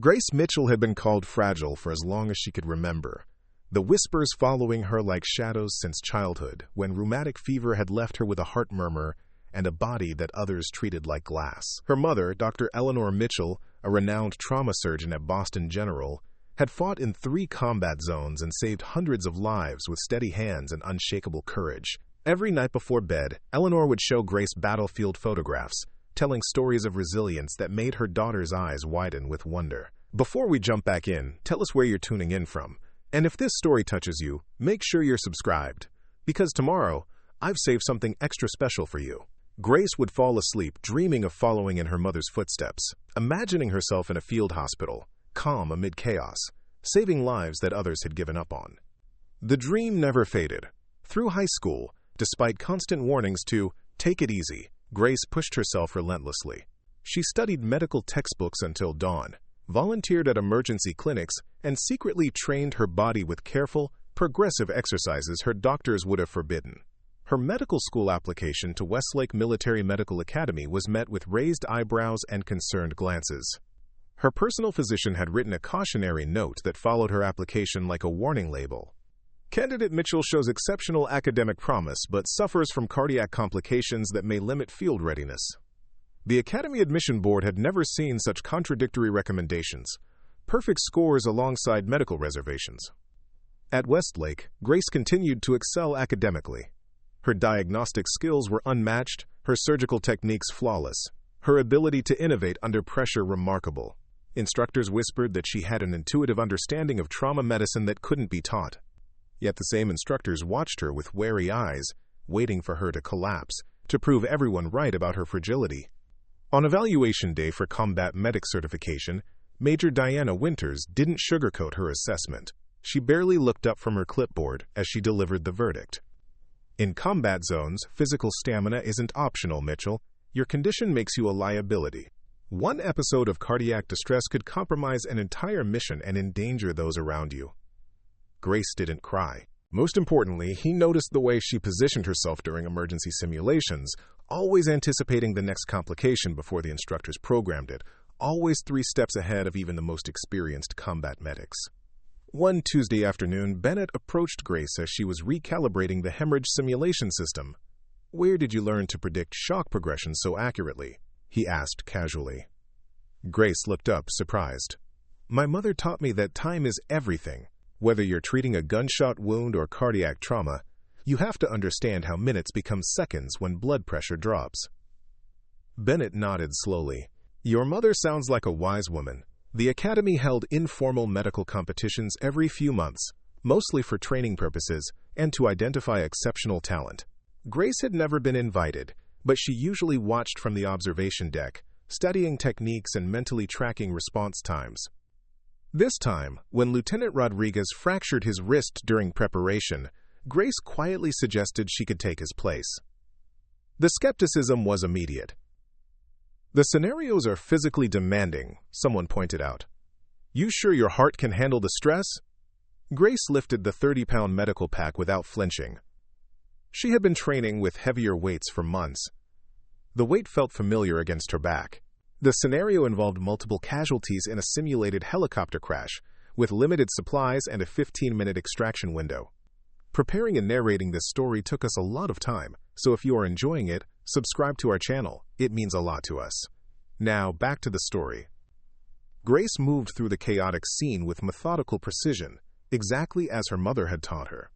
Grace Mitchell had been called fragile for as long as she could remember, the whispers following her like shadows since childhood, when rheumatic fever had left her with a heart murmur and a body that others treated like glass. Her mother, Dr. Eleanor Mitchell, a renowned trauma surgeon at Boston General, had fought in 3 combat zones and saved hundreds of lives with steady hands and unshakable courage. Every night before bed, Eleanor would show Grace battlefield photographs, telling stories of resilience that made her daughter's eyes widen with wonder. Before we jump back in, tell us where you're tuning in from. And if this story touches you, make sure you're subscribed, because tomorrow, I've saved something extra special for you. Grace would fall asleep dreaming of following in her mother's footsteps, imagining herself in a field hospital, calm amid chaos, saving lives that others had given up on. The dream never faded. Through high school, despite constant warnings to take it easy, Grace pushed herself relentlessly. She studied medical textbooks until dawn, volunteered at emergency clinics, and secretly trained her body with careful, progressive exercises her doctors would have forbidden. Her medical school application to Westlake Military Medical Academy was met with raised eyebrows and concerned glances. Her personal physician had written a cautionary note that followed her application like a warning label. Candidate Mitchell shows exceptional academic promise but suffers from cardiac complications that may limit field readiness. The Academy Admission Board had never seen such contradictory recommendations, perfect scores alongside medical reservations. At Westlake, Grace continued to excel academically. Her diagnostic skills were unmatched, her surgical techniques flawless, her ability to innovate under pressure remarkable. Instructors whispered that she had an intuitive understanding of trauma medicine that couldn't be taught. Yet the same instructors watched her with wary eyes, waiting for her to collapse, to prove everyone right about her fragility. On evaluation day for combat medic certification, Major Diana Winters didn't sugarcoat her assessment. She barely looked up from her clipboard as she delivered the verdict. In combat zones, physical stamina isn't optional, Mitchell. Your condition makes you a liability. One episode of cardiac distress could compromise an entire mission and endanger those around you. Grace didn't cry. Most importantly, he noticed the way she positioned herself during emergency simulations, always anticipating the next complication before the instructors programmed it, always 3 steps ahead of even the most experienced combat medics. One Tuesday afternoon, Bennett approached Grace as she was recalibrating the hemorrhage simulation system. "Where did you learn to predict shock progression so accurately?" he asked casually. Grace looked up, surprised. "My mother taught me that time is everything. Whether you're treating a gunshot wound or cardiac trauma, you have to understand how minutes become seconds when blood pressure drops." Bennett nodded slowly. "Your mother sounds like a wise woman. The Academy held informal medical competitions every few months, mostly for training purposes and to identify exceptional talent. Grace had never been invited, but she usually watched from the observation deck, studying techniques and mentally tracking response times. This time, when Lieutenant Rodriguez fractured his wrist during preparation, Grace quietly suggested she could take his place. The skepticism was immediate. "The scenarios are physically demanding," someone pointed out. "You sure your heart can handle the stress?" Grace lifted the 30-pound medical pack without flinching. She had been training with heavier weights for months. The weight felt familiar against her back. The scenario involved multiple casualties in a simulated helicopter crash, with limited supplies and a 15-minute extraction window. Preparing and narrating this story took us a lot of time, so if you are enjoying it, subscribe to our channel. It means a lot to us. Now, back to the story. Grace moved through the chaotic scene with methodical precision, exactly as her mother had taught her.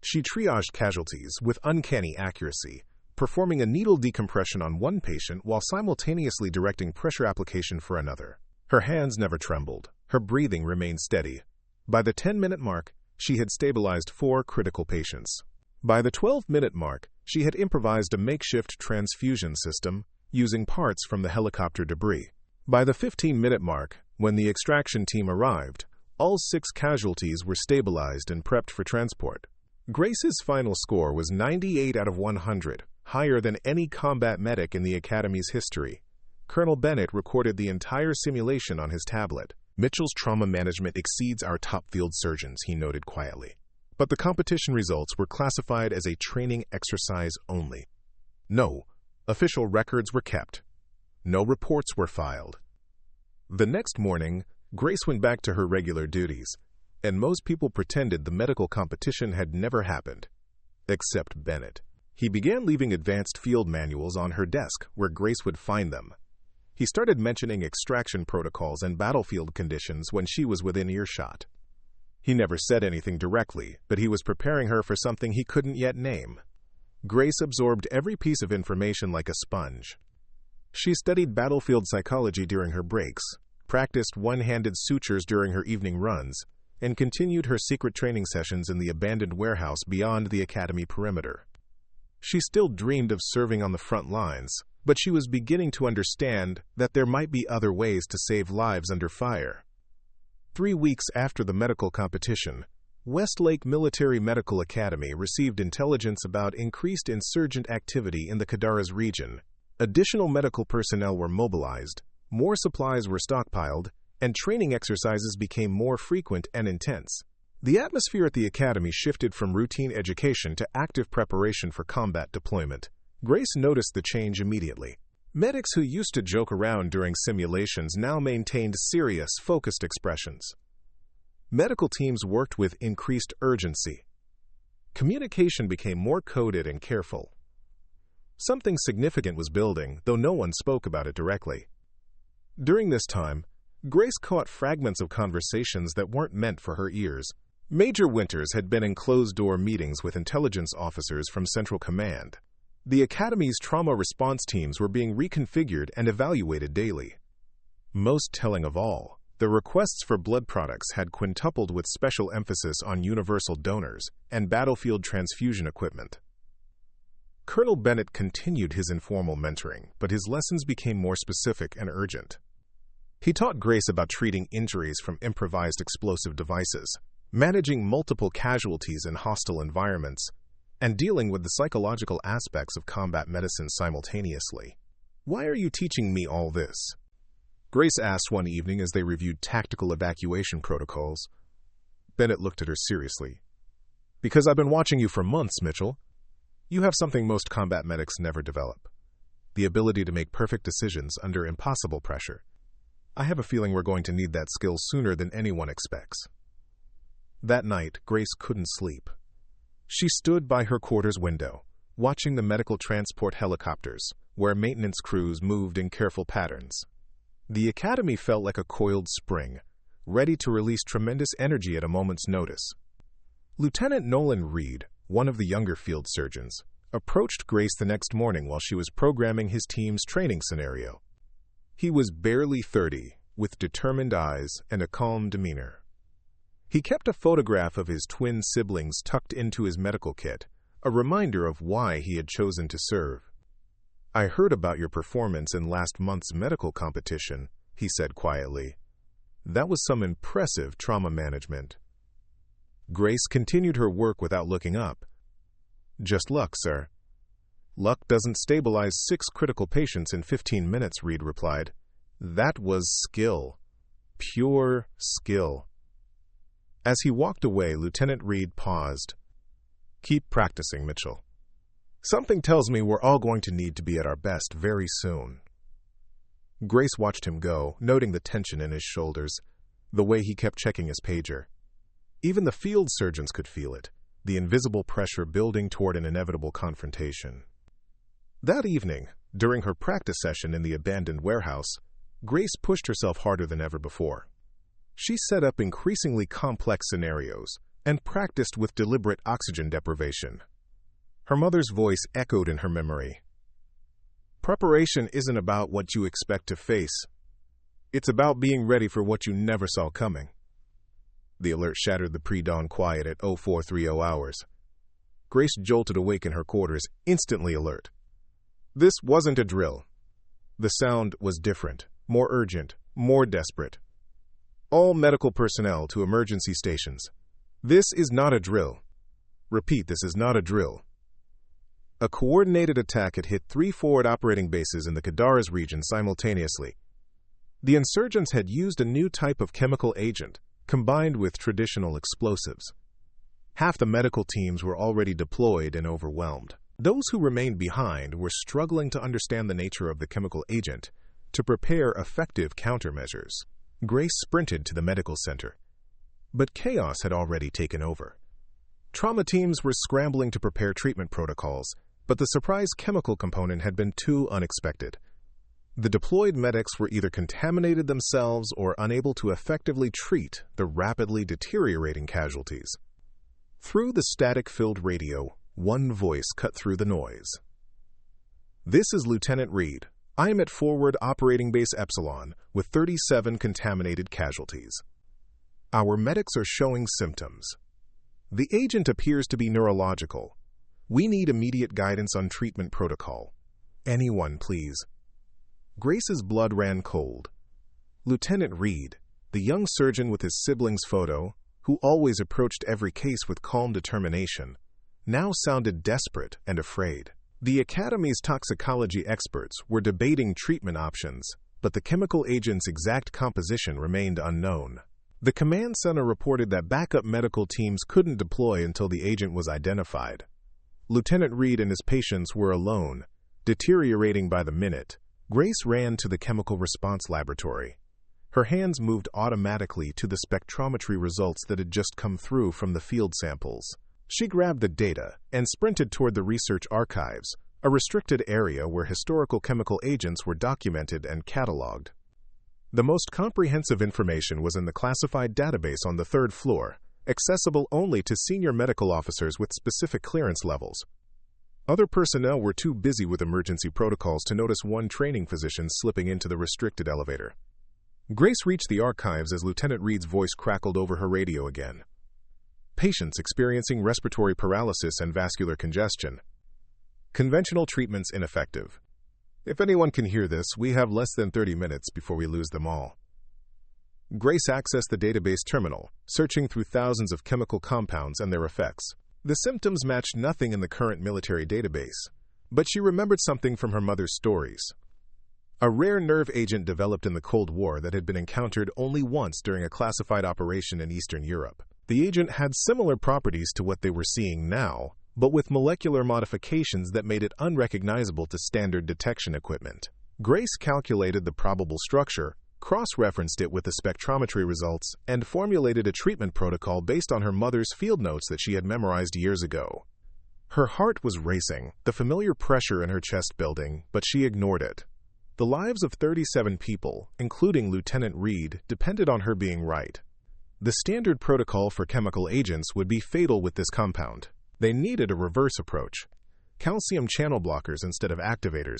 She triaged casualties with uncanny accuracy, performing a needle decompression on one patient while simultaneously directing pressure application for another. Her hands never trembled. Her breathing remained steady. By the 10-minute mark, she had stabilized 4 critical patients. By the 12-minute mark, she had improvised a makeshift transfusion system using parts from the helicopter debris. By the 15-minute mark, when the extraction team arrived, all 6 casualties were stabilized and prepped for transport. Grace's final score was 98 out of 100, higher than any combat medic in the Academy's history. Colonel Bennett recorded the entire simulation on his tablet. "Mitchell's trauma management exceeds our top field surgeons," he noted quietly. But the competition results were classified as a training exercise only. No official records were kept. No reports were filed. The next morning, Grace went back to her regular duties, and most people pretended the medical competition had never happened. Except Bennett. He began leaving advanced field manuals on her desk where Grace would find them. He started mentioning extraction protocols and battlefield conditions when she was within earshot. He never said anything directly, but he was preparing her for something he couldn't yet name. Grace absorbed every piece of information like a sponge. She studied battlefield psychology during her breaks, practiced one-handed sutures during her evening runs, and continued her secret training sessions in the abandoned warehouse beyond the academy perimeter. She still dreamed of serving on the front lines, but she was beginning to understand that there might be other ways to save lives under fire. 3 weeks after the medical competition, Westlake Military Medical Academy received intelligence about increased insurgent activity in the Kadaras region. Additional medical personnel were mobilized, more supplies were stockpiled, and training exercises became more frequent and intense. The atmosphere at the academy shifted from routine education to active preparation for combat deployment. Grace noticed the change immediately. Medics who used to joke around during simulations now maintained serious, focused expressions. Medical teams worked with increased urgency. Communication became more coded and careful. Something significant was building, though no one spoke about it directly. During this time, Grace caught fragments of conversations that weren't meant for her ears. Major Winters had been in closed-door meetings with intelligence officers from Central Command. The Academy's trauma response teams were being reconfigured and evaluated daily. Most telling of all, the requests for blood products had quintupled with special emphasis on universal donors and battlefield transfusion equipment. Colonel Bennett continued his informal mentoring, but his lessons became more specific and urgent. He taught Grace about treating injuries from improvised explosive devices, managing multiple casualties in hostile environments, and dealing with the psychological aspects of combat medicine simultaneously. "Why are you teaching me all this?" Grace asked one evening as they reviewed tactical evacuation protocols. Bennett looked at her seriously. "Because I've been watching you for months, Mitchell. You have something most combat medics never develop: the ability to make perfect decisions under impossible pressure. I have a feeling we're going to need that skill sooner than anyone expects." That night, Grace couldn't sleep. She stood by her quarters window, watching the medical transport helicopters, where maintenance crews moved in careful patterns. The academy felt like a coiled spring, ready to release tremendous energy at a moment's notice. Lieutenant Nolan Reed, one of the younger field surgeons, approached Grace the next morning while she was programming his team's training scenario. He was barely 30, with determined eyes and a calm demeanor. He kept a photograph of his twin siblings tucked into his medical kit, a reminder of why he had chosen to serve. "I heard about your performance in last month's medical competition," he said quietly. "That was some impressive trauma management." Grace continued her work without looking up. "Just luck, sir." "Luck doesn't stabilize 6 critical patients in 15 minutes, Reed replied. "That was skill. Pure skill." As he walked away, Lieutenant Reed paused. "Keep practicing, Mitchell. Something tells me we're all going to need to be at our best very soon." Grace watched him go, noting the tension in his shoulders, the way he kept checking his pager. Even the field surgeons could feel it, the invisible pressure building toward an inevitable confrontation. That evening, during her practice session in the abandoned warehouse, Grace pushed herself harder than ever before. She set up increasingly complex scenarios and practiced with deliberate oxygen deprivation. Her mother's voice echoed in her memory. "Preparation isn't about what you expect to face. It's about being ready for what you never saw coming." The alert shattered the pre-dawn quiet at 0430 hours. Grace jolted awake in her quarters, instantly alert. This wasn't a drill. The sound was different, more urgent, more desperate. "All medical personnel to emergency stations. This is not a drill. Repeat, this is not a drill." A coordinated attack had hit 3 forward operating bases in the Kadaras region simultaneously. The insurgents had used a new type of chemical agent, combined with traditional explosives. Half the medical teams were already deployed and overwhelmed. Those who remained behind were struggling to understand the nature of the chemical agent to prepare effective countermeasures. Grace sprinted to the medical center. But chaos had already taken over. Trauma teams were scrambling to prepare treatment protocols, but the surprise chemical component had been too unexpected. The deployed medics were either contaminated themselves or unable to effectively treat the rapidly deteriorating casualties. Through the static-filled radio, one voice cut through the noise. "This is Lieutenant Reed. I am at Forward Operating Base Epsilon with 37 contaminated casualties. Our medics are showing symptoms. The agent appears to be neurological. We need immediate guidance on treatment protocol. Anyone, please." Grace's blood ran cold. Lieutenant Reed, the young surgeon with his sibling's photo, who always approached every case with calm determination, now sounded desperate and afraid. The Academy's toxicology experts were debating treatment options, but the chemical agent's exact composition remained unknown. The command center reported that backup medical teams couldn't deploy until the agent was identified. Lieutenant Reed and his patients were alone, deteriorating by the minute. Grace ran to the chemical response laboratory. Her hands moved automatically to the spectrometry results that had just come through from the field samples. She grabbed the data and sprinted toward the research archives, a restricted area where historical chemical agents were documented and cataloged. The most comprehensive information was in the classified database on the third floor, accessible only to senior medical officers with specific clearance levels. Other personnel were too busy with emergency protocols to notice one training physician slipping into the restricted elevator. Grace reached the archives as Lieutenant Reed's voice crackled over her radio again. "Patients experiencing respiratory paralysis and vascular congestion. Conventional treatments ineffective. If anyone can hear this, we have less than 30 minutes before we lose them all." Grace accessed the database terminal, searching through thousands of chemical compounds and their effects. The symptoms matched nothing in the current military database, but she remembered something from her mother's stories. A rare nerve agent developed in the Cold War that had been encountered only once during a classified operation in Eastern Europe. The agent had similar properties to what they were seeing now, but with molecular modifications that made it unrecognizable to standard detection equipment. Grace calculated the probable structure, cross-referenced it with the spectrometry results, and formulated a treatment protocol based on her mother's field notes that she had memorized years ago. Her heart was racing, the familiar pressure in her chest building, but she ignored it. The lives of 37 people, including Lieutenant Reed, depended on her being right. The standard protocol for chemical agents would be fatal with this compound. They needed a reverse approach. Calcium channel blockers instead of activators,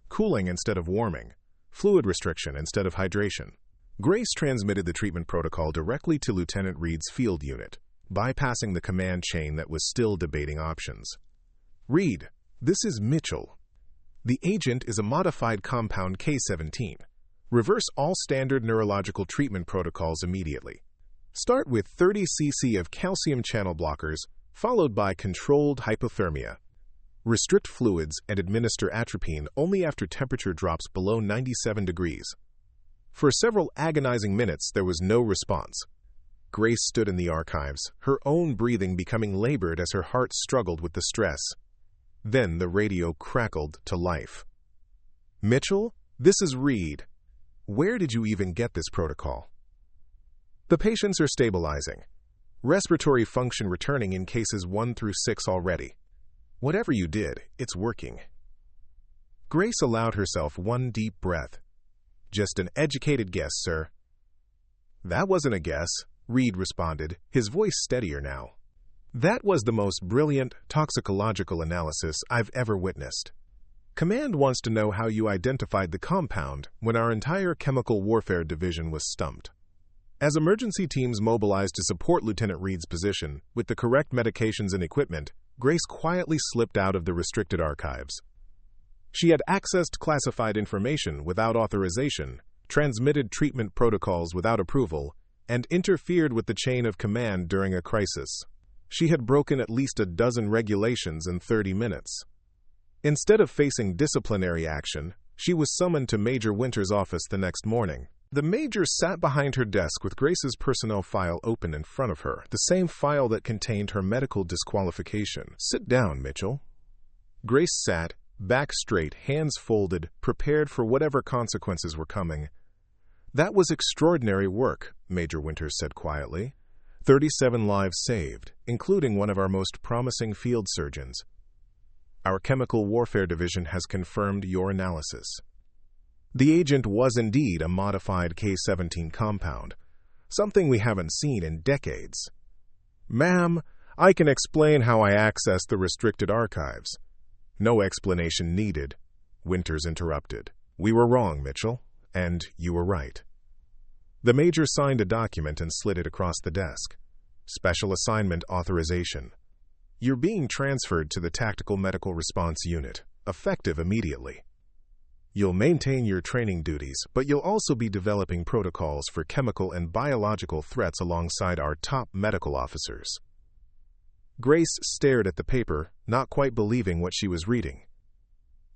cooling instead of warming, fluid restriction instead of hydration. Grace transmitted the treatment protocol directly to Lieutenant Reed's field unit, bypassing the command chain that was still debating options. "Reed, this is Mitchell. The agent is a modified compound K17. Reverse all standard neurological treatment protocols immediately. Start with 30 cc of calcium channel blockers, followed by controlled hypothermia. Restrict fluids and administer atropine only after temperature drops below 97 degrees. For several agonizing minutes, there was no response. Grace stood in the archives, her own breathing becoming labored as her heart struggled with the stress. Then the radio crackled to life. "Mitchell, this is Reed. Where did you even get this protocol?" "The patients are stabilizing. Respiratory function returning in cases 1 through 6 already. Whatever you did, it's working." Grace allowed herself one deep breath. "Just an educated guess, sir." "That wasn't a guess," Reed responded, his voice steadier now. "That was the most brilliant toxicological analysis I've ever witnessed. Command wants to know how you identified the compound when our entire chemical warfare division was stumped." As emergency teams mobilized to support Lieutenant Reed's position, with the correct medications and equipment, Grace quietly slipped out of the restricted archives. She had accessed classified information without authorization, transmitted treatment protocols without approval, and interfered with the chain of command during a crisis. She had broken at least a dozen regulations in 30 minutes. Instead of facing disciplinary action, she was summoned to Major Winter's office the next morning. The Major sat behind her desk with Grace's personnel file open in front of her, the same file that contained her medical disqualification. "Sit down, Mitchell." Grace sat, back straight, hands folded, prepared for whatever consequences were coming. "That was extraordinary work," Major Winters said quietly. 37 lives saved, including one of our most promising field surgeons. Our Chemical Warfare Division has confirmed your analysis. The agent was indeed a modified K-17 compound, something we haven't seen in decades. "Ma'am, I can explain how I accessed the restricted archives." "No explanation needed," Winters interrupted. "We were wrong, Mitchell, and you were right." The Major signed a document and slid it across the desk. "Special Assignment Authorization. You're being transferred to the Tactical Medical Response Unit, effective immediately. You'll maintain your training duties, but you'll also be developing protocols for chemical and biological threats alongside our top medical officers." Grace stared at the paper, not quite believing what she was reading.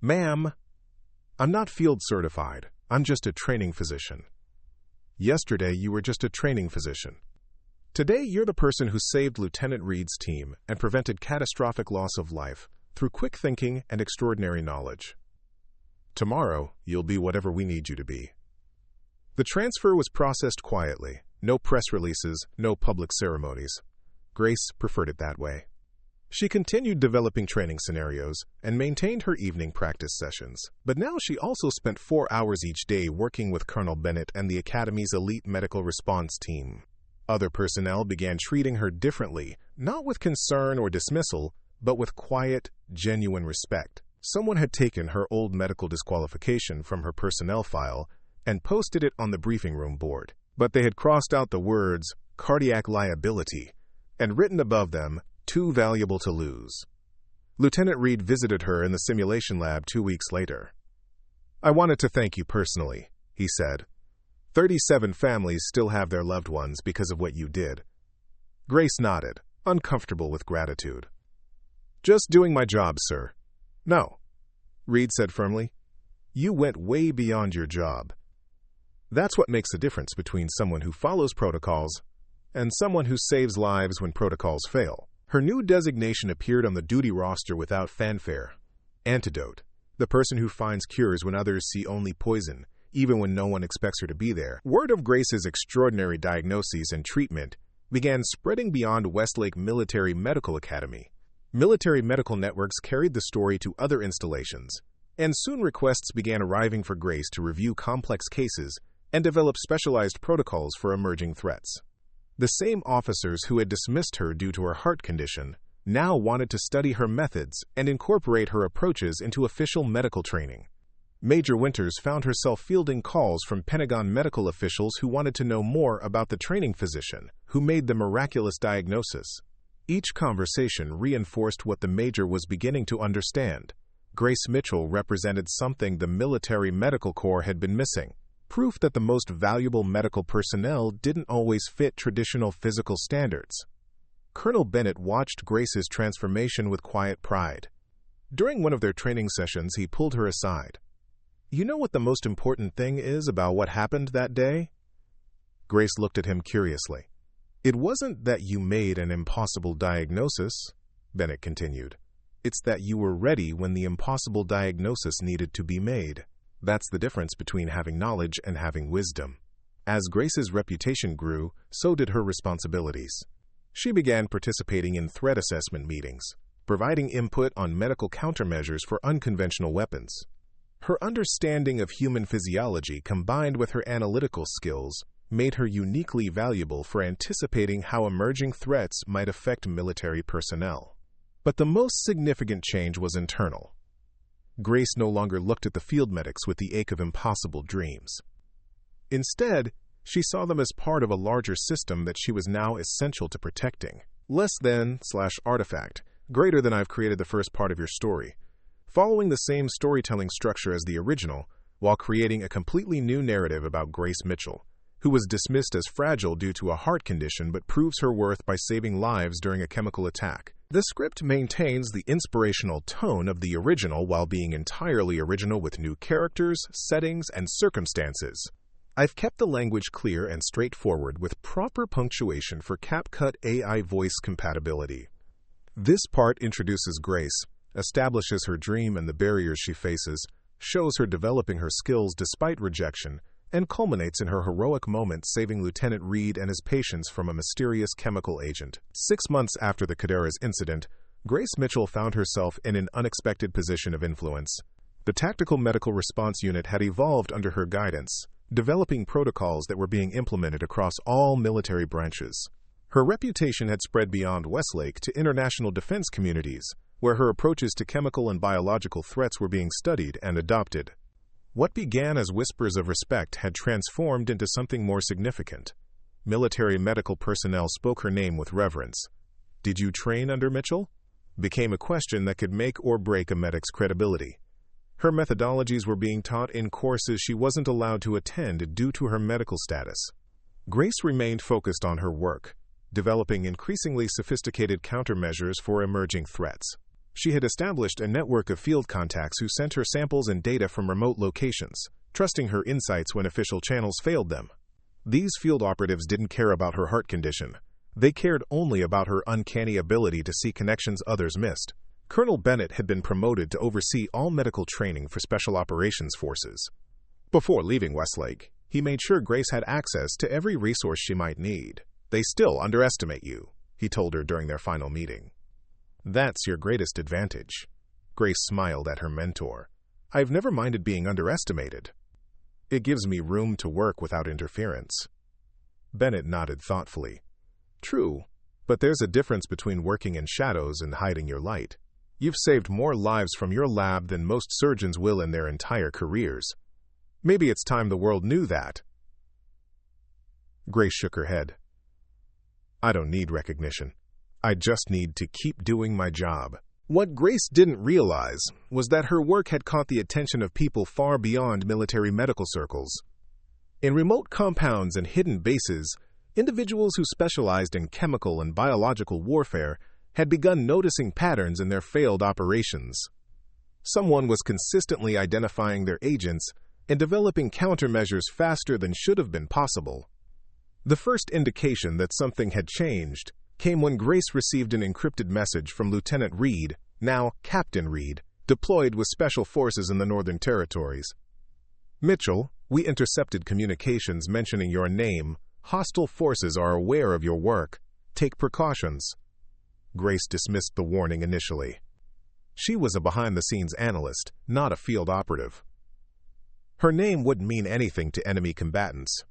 "Ma'am, I'm not field certified. I'm just a training physician." "Yesterday, you were just a training physician. Today, you're the person who saved Lieutenant Reed's team and prevented catastrophic loss of life through quick thinking and extraordinary knowledge. Tomorrow, you'll be whatever we need you to be." The transfer was processed quietly. No press releases, no public ceremonies. Grace preferred it that way. She continued developing training scenarios and maintained her evening practice sessions. But now she also spent 4 hours each day working with Colonel Bennett and the Academy's elite medical response team. Other personnel began treating her differently, not with concern or dismissal, but with quiet, genuine respect. Someone had taken her old medical disqualification from her personnel file and posted it on the briefing room board. But they had crossed out the words, "cardiac liability," and written above them, "too valuable to lose." Lieutenant Reed visited her in the simulation lab 2 weeks later. "I wanted to thank you personally," he said. 37 families still have their loved ones because of what you did." Grace nodded, uncomfortable with gratitude. "Just doing my job, sir." "No," Reed said firmly. "You went way beyond your job. That's what makes the difference between someone who follows protocols and someone who saves lives when protocols fail." Her new designation appeared on the duty roster without fanfare. Antidote. The person who finds cures when others see only poison, even when no one expects her to be there. Word of Grace's extraordinary diagnoses and treatment began spreading beyond Westlake Military Medical Academy. Military medical networks carried the story to other installations, and soon requests began arriving for Grace to review complex cases and develop specialized protocols for emerging threats. The same officers who had dismissed her due to her heart condition now wanted to study her methods and incorporate her approaches into official medical training. Major Winters found herself fielding calls from Pentagon medical officials who wanted to know more about the training physician who made the miraculous diagnosis. Each conversation reinforced what the Major was beginning to understand. Grace Mitchell represented something the military medical corps had been missing. Proof that the most valuable medical personnel didn't always fit traditional physical standards. Colonel Bennett watched Grace's transformation with quiet pride. During one of their training sessions, he pulled her aside. "You know what the most important thing is about what happened that day?" Grace looked at him curiously. "It wasn't that you made an impossible diagnosis," Bennett continued. "It's that you were ready when the impossible diagnosis needed to be made. That's the difference between having knowledge and having wisdom." As Grace's reputation grew, so did her responsibilities. She began participating in threat assessment meetings, providing input on medical countermeasures for unconventional weapons. Her understanding of human physiology combined with her analytical skills made her uniquely valuable for anticipating how emerging threats might affect military personnel. But the most significant change was internal. Grace no longer looked at the field medics with the ache of impossible dreams. Instead, she saw them as part of a larger system that she was now essential to protecting. Less than/artifact, greater than I've created the first part of your story, following the same storytelling structure as the original, while creating a completely new narrative about Grace Mitchell, who was dismissed as fragile due to a heart condition but proves her worth by saving lives during a chemical attack. The script maintains the inspirational tone of the original while being entirely original with new characters, settings, and circumstances. I've kept the language clear and straightforward with proper punctuation for CapCut AI voice compatibility. This part introduces Grace, establishes her dream and the barriers she faces, shows her developing her skills despite rejection, and culminates in her heroic moment saving Lieutenant Reed and his patients from a mysterious chemical agent. 6 months after the Cadera's incident, Grace Mitchell found herself in an unexpected position of influence. The Tactical Medical Response Unit had evolved under her guidance, developing protocols that were being implemented across all military branches. Her reputation had spread beyond Westlake to international defense communities, where her approaches to chemical and biological threats were being studied and adopted. What began as whispers of respect had transformed into something more significant. Military medical personnel spoke her name with reverence. "Did you train under Mitchell?" became a question that could make or break a medic's credibility. Her methodologies were being taught in courses she wasn't allowed to attend due to her medical status. Grace remained focused on her work, developing increasingly sophisticated countermeasures for emerging threats. She had established a network of field contacts who sent her samples and data from remote locations, trusting her insights when official channels failed them. These field operatives didn't care about her heart condition. They cared only about her uncanny ability to see connections others missed. Colonel Bennett had been promoted to oversee all medical training for Special Operations Forces. Before leaving Westlake, he made sure Grace had access to every resource she might need. "They still underestimate you," he told her during their final meeting. "That's your greatest advantage." Grace smiled at her mentor. "I've never minded being underestimated. It gives me room to work without interference." Bennett nodded thoughtfully. "True, but there's a difference between working in shadows and hiding your light. You've saved more lives from your lab than most surgeons will in their entire careers. Maybe it's time the world knew that." Grace shook her head. "I don't need recognition. I just need to keep doing my job." What Grace didn't realize was that her work had caught the attention of people far beyond military medical circles. In remote compounds and hidden bases, individuals who specialized in chemical and biological warfare had begun noticing patterns in their failed operations. Someone was consistently identifying their agents and developing countermeasures faster than should have been possible. The first indication that something had changed came when Grace received an encrypted message from Lieutenant Reed, now Captain Reed, deployed with Special Forces in the Northern Territories. "Mitchell, we intercepted communications mentioning your name. Hostile forces are aware of your work. Take precautions." Grace dismissed the warning initially. She was a behind-the-scenes analyst, not a field operative. Her name wouldn't mean anything to enemy combatants.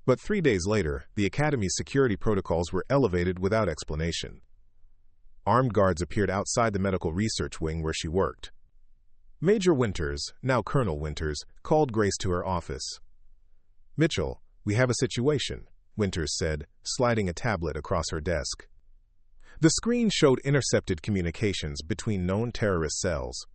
But 3 days later, the Academy's security protocols were elevated without explanation. Armed guards appeared outside the medical research wing where she worked. Major Winters, now Colonel Winters, called Grace to her office. "Mitchell, we have a situation," Winters said, sliding a tablet across her desk. The screen showed intercepted communications between known terrorist cells.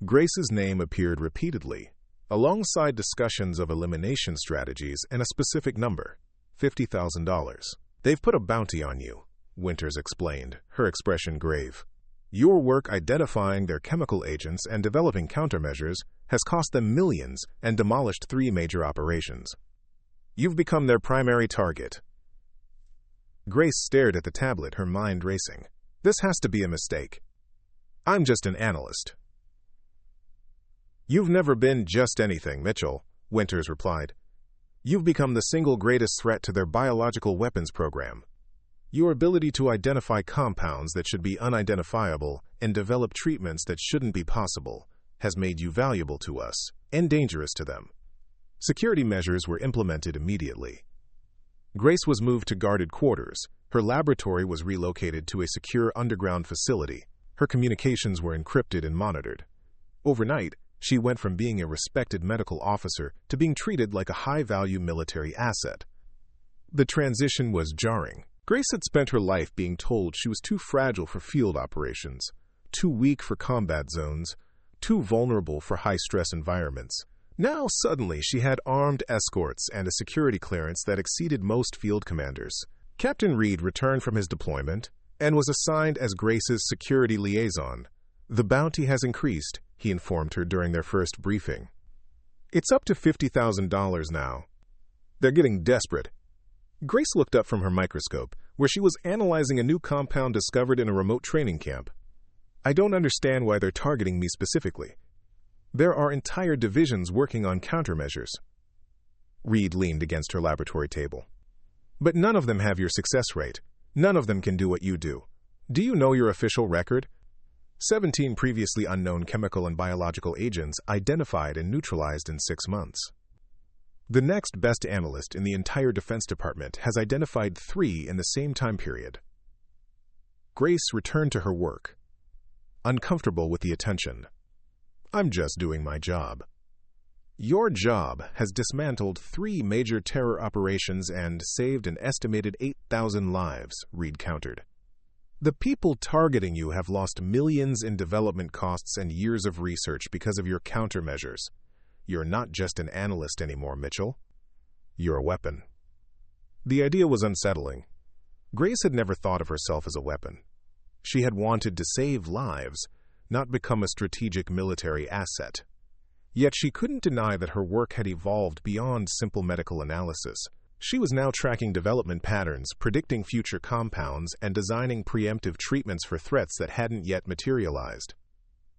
Grace's name appeared repeatedly, alongside discussions of elimination strategies and a specific number, $50,000. "They've put a bounty on you," Winters explained, her expression grave. "Your work identifying their chemical agents and developing countermeasures has cost them millions and demolished 3 major operations. You've become their primary target." Grace stared at the tablet, her mind racing. "This has to be a mistake. I'm just an analyst." "You've never been just anything, Mitchell," Winters replied. "You've become the single greatest threat to their biological weapons program. Your ability to identify compounds that should be unidentifiable and develop treatments that shouldn't be possible has made you valuable to us and dangerous to them." Security measures were implemented immediately. Grace was moved to guarded quarters. Her laboratory was relocated to a secure underground facility. Her communications were encrypted and monitored. Overnight, she went from being a respected medical officer to being treated like a high-value military asset. The transition was jarring. Grace had spent her life being told she was too fragile for field operations, too weak for combat zones, too vulnerable for high-stress environments. Now, suddenly, she had armed escorts and a security clearance that exceeded most field commanders. Captain Reed returned from his deployment and was assigned as Grace's security liaison. "The bounty has increased," he informed her during their first briefing. "It's up to $50,000 now. They're getting desperate." Grace looked up from her microscope, where she was analyzing a new compound discovered in a remote training camp. "I don't understand why they're targeting me specifically. There are entire divisions working on countermeasures." Reed leaned against her laboratory table. But none of them have your success rate. None of them can do what you do. Do you know your official record? 17 previously unknown chemical and biological agents identified and neutralized in 6 months. The next best analyst in the entire Defense Department has identified 3 in the same time period. Grace returned to her work, uncomfortable with the attention. I'm just doing my job. Your job has dismantled 3 major terror operations and saved an estimated 8,000 lives, Reed countered. The people targeting you have lost millions in development costs and years of research because of your countermeasures. You're not just an analyst anymore, Mitchell. You're a weapon. The idea was unsettling. Grace had never thought of herself as a weapon. She had wanted to save lives, not become a strategic military asset. Yet she couldn't deny that her work had evolved beyond simple medical analysis. She was now tracking development patterns, predicting future compounds, and designing preemptive treatments for threats that hadn't yet materialized.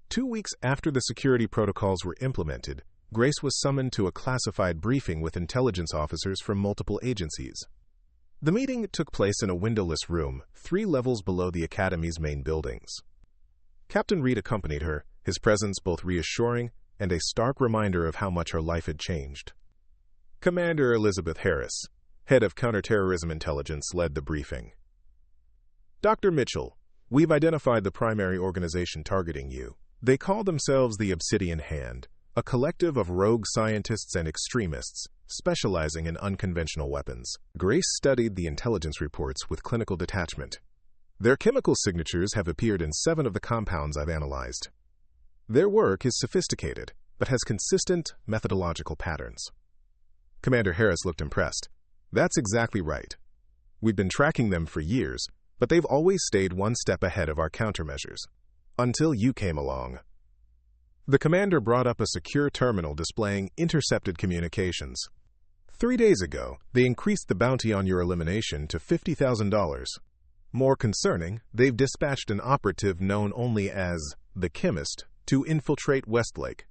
2 weeks after the security protocols were implemented, Grace was summoned to a classified briefing with intelligence officers from multiple agencies. The meeting took place in a windowless room, 3 levels below the Academy's main buildings. Captain Reed accompanied her, his presence both reassuring and a stark reminder of how much her life had changed. Commander Elizabeth Harris, head of counterterrorism intelligence, led the briefing. Dr. Mitchell, we've identified the primary organization targeting you. They call themselves the Obsidian Hand, a collective of rogue scientists and extremists specializing in unconventional weapons. Grace studied the intelligence reports with clinical detachment. Their chemical signatures have appeared in 7 of the compounds I've analyzed. Their work is sophisticated, but has consistent methodological patterns. Commander Harris looked impressed. That's exactly right. We've been tracking them for years, but they've always stayed one step ahead of our countermeasures. Until you came along. The commander brought up a secure terminal displaying intercepted communications. 3 days ago, they increased the bounty on your elimination to $50,000. More concerning, they've dispatched an operative known only as the Chemist to infiltrate Westlake.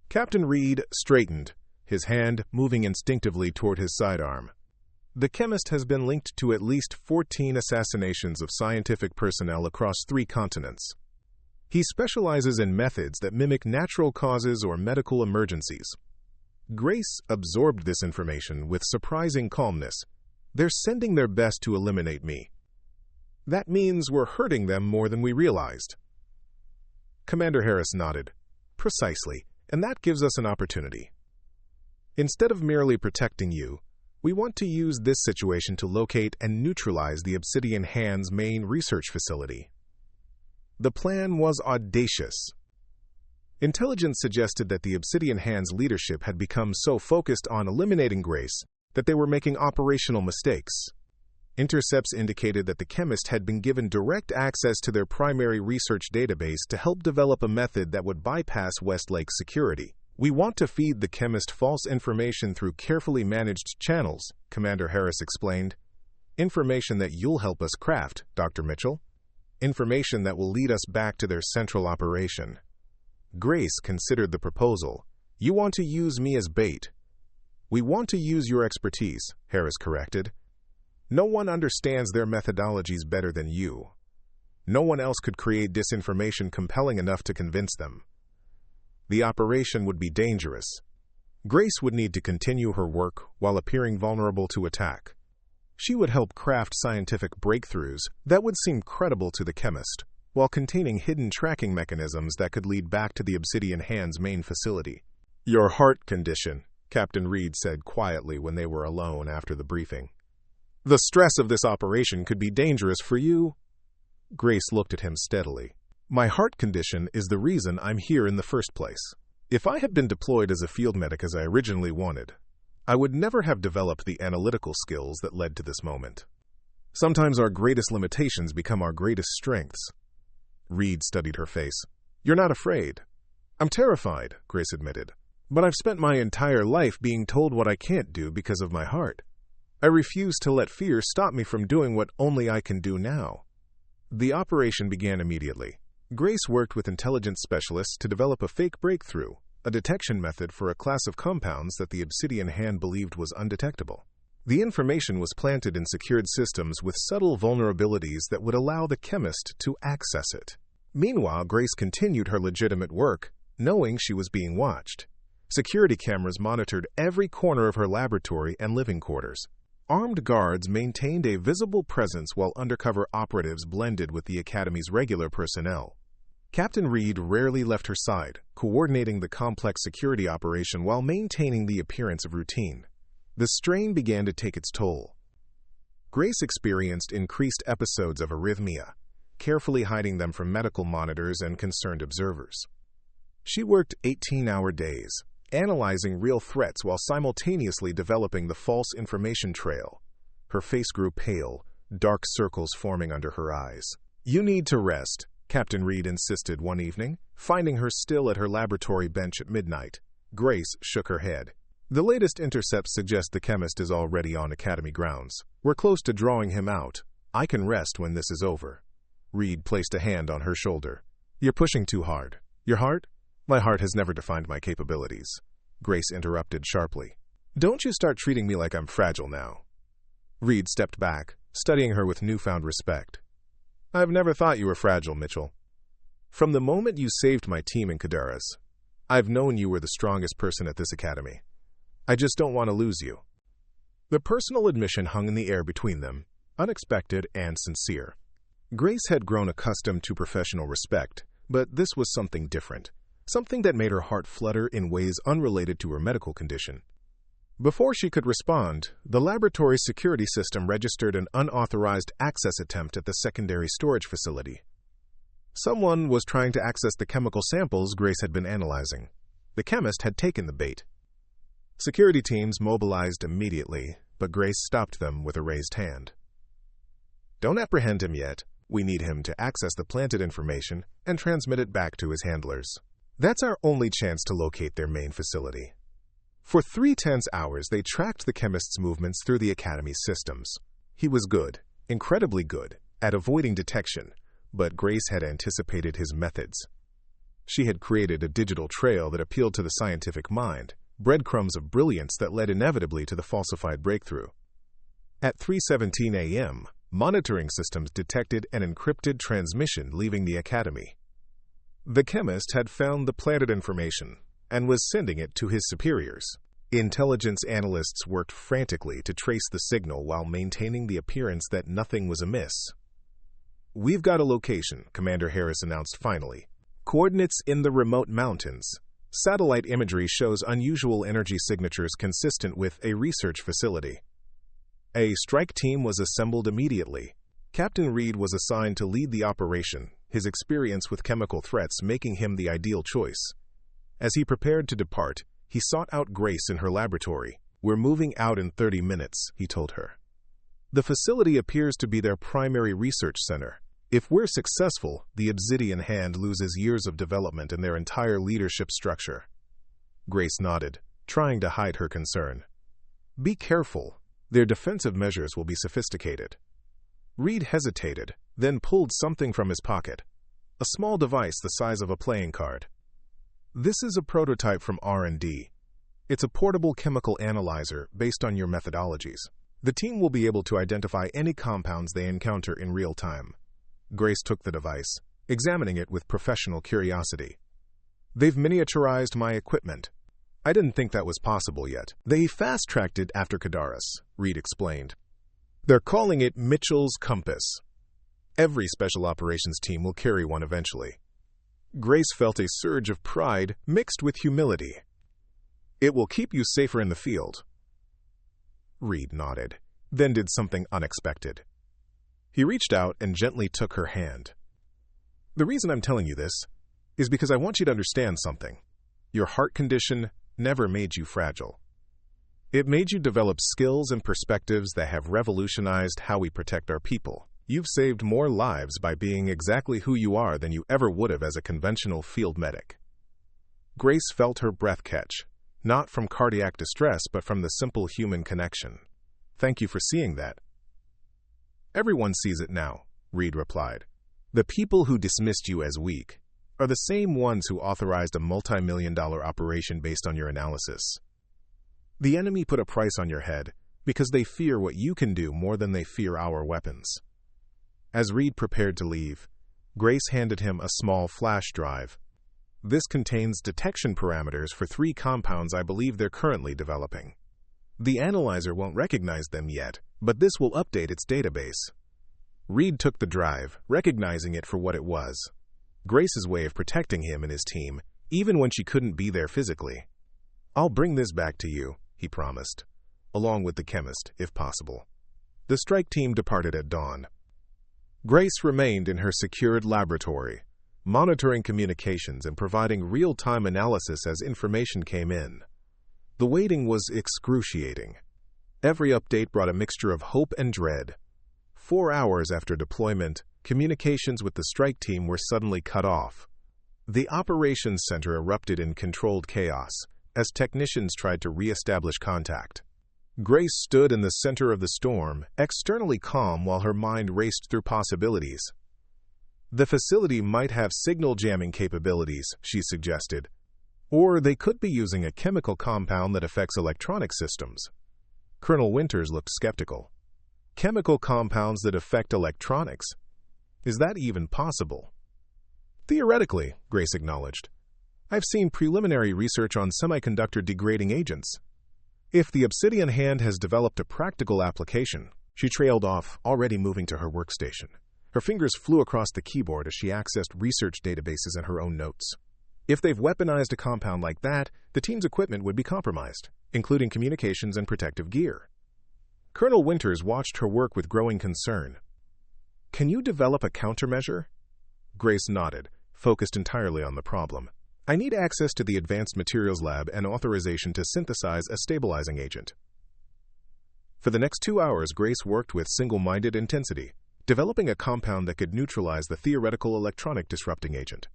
Captain Reed straightened, his hand moving instinctively toward his sidearm. The Chemist has been linked to at least 14 assassinations of scientific personnel across 3 continents. He specializes in methods that mimic natural causes or medical emergencies. Grace absorbed this information with surprising calmness. They're sending their best to eliminate me. That means we're hurting them more than we realized. Commander Harris nodded. Precisely, and that gives us an opportunity. Instead of merely protecting you, we want to use this situation to locate and neutralize the Obsidian Hand's main research facility. The plan was audacious. Intelligence suggested that the Obsidian Hand's leadership had become so focused on eliminating Grace that they were making operational mistakes. Intercepts indicated that the Chemist had been given direct access to their primary research database to help develop a method that would bypass Westlake's security. We want to feed the Chemist false information through carefully managed channels, Commander Harris explained. Information that you'll help us craft, Dr. Mitchell. Information that will lead us back to their central operation. Grace considered the proposal. You want to use me as bait. We want to use your expertise, Harris corrected. No one understands their methodologies better than you. No one else could create disinformation compelling enough to convince them. The operation would be dangerous. Grace would need to continue her work while appearing vulnerable to attack. She would help craft scientific breakthroughs that would seem credible to the Chemist, while containing hidden tracking mechanisms that could lead back to the Obsidian Hand's main facility. Your heart condition, Captain Reed said quietly when they were alone after the briefing. The stress of this operation could be dangerous for you. Grace looked at him steadily. My heart condition is the reason I'm here in the first place. If I had been deployed as a field medic as I originally wanted, I would never have developed the analytical skills that led to this moment. Sometimes our greatest limitations become our greatest strengths. Reed studied her face. You're not afraid. I'm terrified, Grace admitted. But I've spent my entire life being told what I can't do because of my heart. I refuse to let fear stop me from doing what only I can do now. The operation began immediately. Grace worked with intelligence specialists to develop a fake breakthrough, a detection method for a class of compounds that the obsidian hand believed was undetectable. The information was planted in secured systems with subtle vulnerabilities that would allow the chemist to access it. Meanwhile, Grace continued her legitimate work, knowing she was being watched. Security cameras monitored every corner of her laboratory and living quarters. Armed guards maintained a visible presence while undercover operatives blended with the Academy's regular personnel. Captain Reed rarely left her side, coordinating the complex security operation while maintaining the appearance of routine. The strain began to take its toll. Grace experienced increased episodes of arrhythmia, carefully hiding them from medical monitors and concerned observers. She worked 18-hour days, analyzing real threats while simultaneously developing the false information trail. Her face grew pale, dark circles forming under her eyes. "You need to rest," Captain Reed insisted one evening, finding her still at her laboratory bench at midnight. Grace shook her head. "The latest intercepts suggest the chemist is already on Academy grounds. We're close to drawing him out. I can rest when this is over." Reed placed a hand on her shoulder. "You're pushing too hard. Your heart?" "My heart has never defined my capabilities," Grace interrupted sharply. "Don't you start treating me like I'm fragile now." Reed stepped back, studying her with newfound respect. "I've never thought you were fragile, Mitchell. From the moment you saved my team in Kadaras, I've known you were the strongest person at this academy. I just don't want to lose you." The personal admission hung in the air between them, unexpected and sincere. Grace had grown accustomed to professional respect, but this was something different. Something that made her heart flutter in ways unrelated to her medical condition. Before she could respond, the laboratory security system registered an unauthorized access attempt at the secondary storage facility. Someone was trying to access the chemical samples Grace had been analyzing. The chemist had taken the bait. Security teams mobilized immediately, but Grace stopped them with a raised hand. "Don't apprehend him yet. We need him to access the planted information and transmit it back to his handlers. That's our only chance to locate their main facility." For 3 tense hours, they tracked the chemist's movements through the Academy's systems. He was good, incredibly good, at avoiding detection, but Grace had anticipated his methods. She had created a digital trail that appealed to the scientific mind, breadcrumbs of brilliance that led inevitably to the falsified breakthrough. At 3:17 a.m., monitoring systems detected an encrypted transmission leaving the Academy. The chemist had found the planted information and was sending it to his superiors. Intelligence analysts worked frantically to trace the signal while maintaining the appearance that nothing was amiss. "We've got a location," Commander Harris announced finally. "Coordinates in the remote mountains. Satellite imagery shows unusual energy signatures consistent with a research facility." A strike team was assembled immediately. Captain Reed was assigned to lead the operation, his experience with chemical threats making him the ideal choice. As he prepared to depart, he sought out Grace in her laboratory. "We're moving out in 30 minutes, he told her. "The facility appears to be their primary research center. If we're successful, the obsidian hand loses years of development in their entire leadership structure." Grace nodded, trying to hide her concern. "Be careful. Their defensive measures will be sophisticated." Reed hesitated, then pulled something from his pocket. A small device the size of a playing card. "This is a prototype from R&D. It's a portable chemical analyzer based on your methodologies. The team will be able to identify any compounds they encounter in real time." Grace took the device, examining it with professional curiosity. "They've miniaturized my equipment. I didn't think that was possible yet. They fast-tracked it after Kadaras," Reed explained. "They're calling it Mitchell's Compass. Every special operations team will carry one eventually." Grace felt a surge of pride mixed with humility. "It will keep you safer in the field." Reed nodded, then did something unexpected. He reached out and gently took her hand. "The reason I'm telling you this is because I want you to understand something. Your heart condition never made you fragile. It made you develop skills and perspectives that have revolutionized how we protect our people. You've saved more lives by being exactly who you are than you ever would have as a conventional field medic." Grace felt her breath catch, not from cardiac distress but from the simple human connection. "Thank you for seeing that." "Everyone sees it now," Reed replied. "The people who dismissed you as weak, are the same ones who authorized a multi-million-dollar operation based on your analysis. The enemy put a price on your head because they fear what you can do more than they fear our weapons. As Reed prepared to leave, Grace handed him a small flash drive. This contains detection parameters for 3 compounds I believe they're currently developing. The analyzer won't recognize them yet, but this will update its database. Reed took the drive, recognizing it for what it was. Grace's way of protecting him and his team, even when she couldn't be there physically. "I'll bring this back to you," he promised, along with the chemist, if possible. The strike team departed at dawn. Grace remained in her secured laboratory, monitoring communications and providing real-time analysis as information came in. The waiting was excruciating. Every update brought a mixture of hope and dread. 4 hours after deployment, communications with the strike team were suddenly cut off. The operations center erupted in controlled chaos as technicians tried to re-establish contact. Grace stood in the center of the storm, externally calm while her mind raced through possibilities. The facility might have signal jamming capabilities, she suggested. Or they could be using a chemical compound that affects electronic systems. Colonel Winters looked skeptical. Chemical compounds that affect electronics? Is that even possible? Theoretically, Grace acknowledged. I've seen preliminary research on semiconductor degrading agents. If the obsidian hand has developed a practical application, she trailed off, already moving to her workstation. Her fingers flew across the keyboard as she accessed research databases and her own notes. If they've weaponized a compound like that, the team's equipment would be compromised, including communications and protective gear. Colonel Winters watched her work with growing concern. "Can you develop a countermeasure?" Grace nodded, focused entirely on the problem. "I need access to the Advanced Materials Lab and authorization to synthesize a stabilizing agent." For the next 2 hours, Grace worked with single-minded intensity, developing a compound that could neutralize the theoretical electronic disrupting agent.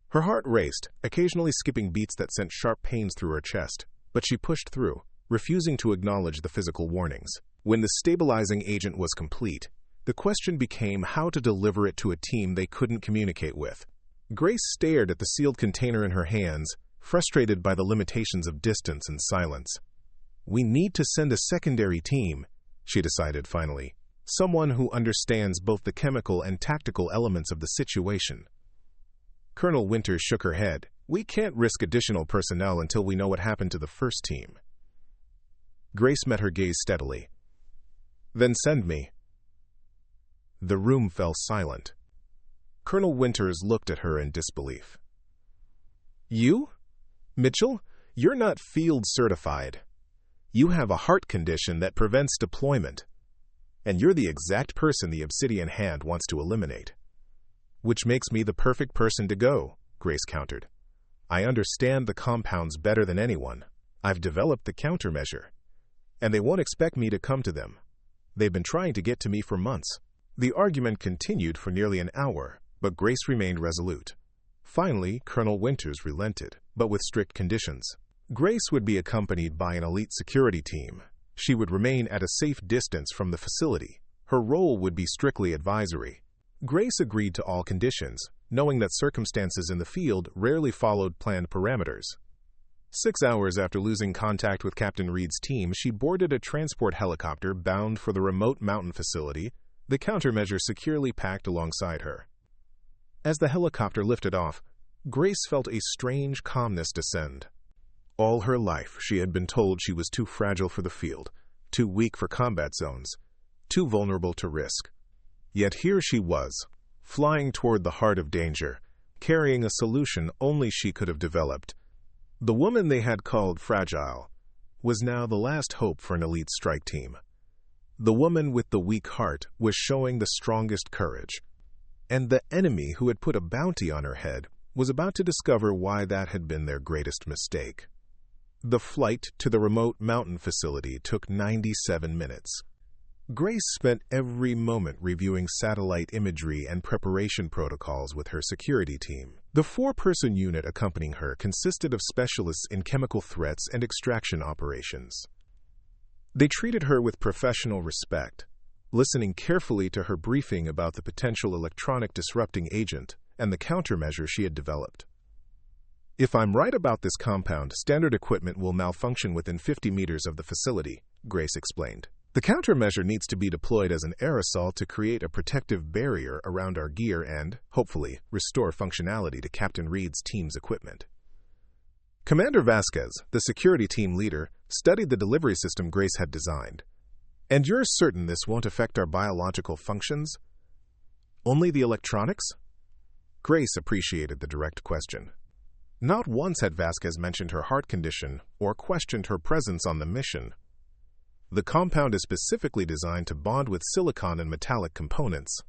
Her heart raced, occasionally skipping beats that sent sharp pains through her chest, but she pushed through, refusing to acknowledge the physical warnings. When the stabilizing agent was complete, the question became how to deliver it to a team they couldn't communicate with. Grace stared at the sealed container in her hands, frustrated by the limitations of distance and silence. "We need to send a secondary team," she decided finally. "Someone who understands both the chemical and tactical elements of the situation." Colonel Winters shook her head. "We can't risk additional personnel until we know what happened to the first team." Grace met her gaze steadily. "Then send me." The room fell silent. Colonel Winters looked at her in disbelief. "You? Mitchell, you're not field certified. You have a heart condition that prevents deployment. And you're the exact person the obsidian hand wants to eliminate." "Which makes me the perfect person to go," Grace countered. "I understand the compounds better than anyone. I've developed the countermeasure. And they won't expect me to come to them. They've been trying to get to me for months." The argument continued for nearly an hour, but Grace remained resolute. Finally, Colonel Winters relented, but with strict conditions. Grace would be accompanied by an elite security team. She would remain at a safe distance from the facility. Her role would be strictly advisory. Grace agreed to all conditions, knowing that circumstances in the field rarely followed planned parameters. 6 hours after losing contact with Captain Reed's team, she boarded a transport helicopter bound for the remote mountain facility, the countermeasure securely packed alongside her. As the helicopter lifted off, Grace felt a strange calmness descend. All her life, she had been told she was too fragile for the field, too weak for combat zones, too vulnerable to risk. Yet here she was, flying toward the heart of danger, carrying a solution only she could have developed. The woman they had called fragile was now the last hope for an elite strike team. The woman with the weak heart was showing the strongest courage. And the enemy who had put a bounty on her head was about to discover why that had been their greatest mistake. The flight to the remote mountain facility took 97 minutes. Grace spent every moment reviewing satellite imagery and preparation protocols with her security team. The 4-person unit accompanying her consisted of specialists in chemical threats and extraction operations. They treated her with professional respect, listening carefully to her briefing about the potential electronic disrupting agent and the countermeasure she had developed. "If I'm right about this compound, standard equipment will malfunction within 50 meters of the facility," Grace explained. "The countermeasure needs to be deployed as an aerosol to create a protective barrier around our gear and, hopefully, restore functionality to Captain Reed's team's equipment." Commander Vasquez, the security team leader, studied the delivery system Grace had designed. "And you're certain this won't affect our biological functions? Only the electronics?" Grace appreciated the direct question. Not once had Vasquez mentioned her heart condition or questioned her presence on the mission. "The compound is specifically designed to bond with silicon and metallic components.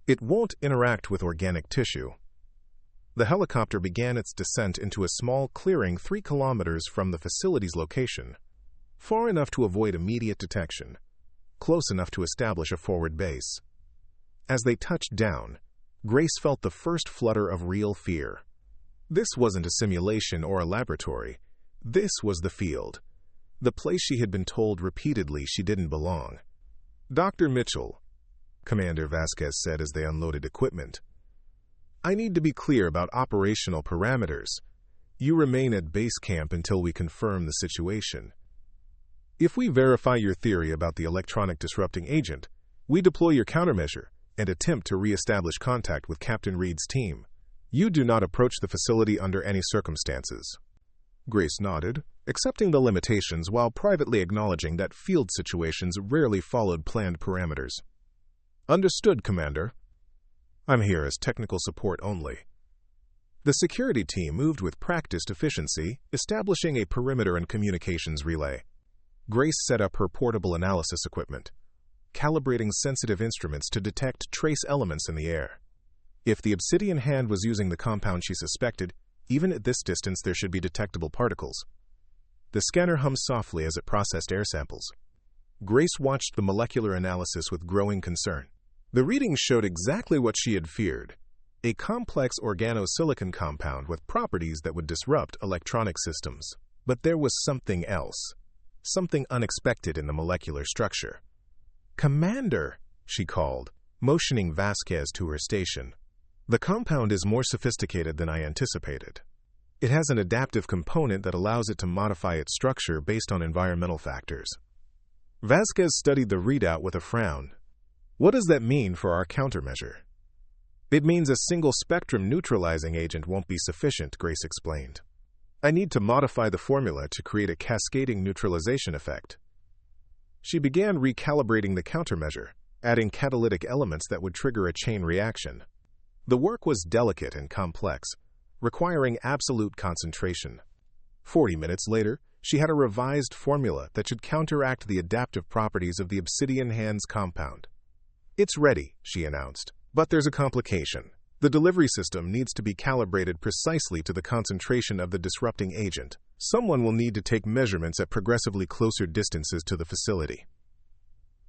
It won't interact with organic tissue." The helicopter began its descent into a small clearing 3 kilometers from the facility's location, far enough to avoid immediate detection, close enough to establish a forward base. As they touched down, Grace felt the first flutter of real fear. This wasn't a simulation or a laboratory. This was the field, the place she had been told repeatedly she didn't belong. "Dr. Mitchell," Commander Vasquez said as they unloaded equipment, "I need to be clear about operational parameters. You remain at base camp until we confirm the situation. If we verify your theory about the electronic disrupting agent, we deploy your countermeasure and attempt to re-establish contact with Captain Reed's team. You do not approach the facility under any circumstances." Grace nodded, accepting the limitations while privately acknowledging that field situations rarely followed planned parameters. "Understood, Commander. I'm here as technical support only." The security team moved with practiced efficiency, establishing a perimeter and communications relay. Grace set up her portable analysis equipment, calibrating sensitive instruments to detect trace elements in the air. If the obsidian hand was using the compound she suspected, even at this distance there should be detectable particles. The scanner hummed softly as it processed air samples. Grace watched the molecular analysis with growing concern. The readings showed exactly what she had feared: a complex organosilicon compound with properties that would disrupt electronic systems. But there was something else, something unexpected in the molecular structure. "Commander," she called, motioning Vasquez to her station. "The compound is more sophisticated than I anticipated. It has an adaptive component that allows it to modify its structure based on environmental factors." Vasquez studied the readout with a frown. "What does that mean for our countermeasure?" "It means a single spectrum neutralizing agent won't be sufficient," Grace explained. "I need to modify the formula to create a cascading neutralization effect." She began recalibrating the countermeasure, adding catalytic elements that would trigger a chain reaction. The work was delicate and complex, requiring absolute concentration. 40 minutes later, she had a revised formula that should counteract the adaptive properties of the obsidian hand's compound. "It's ready," she announced, "but there's a complication. The delivery system needs to be calibrated precisely to the concentration of the disrupting agent. Someone will need to take measurements at progressively closer distances to the facility."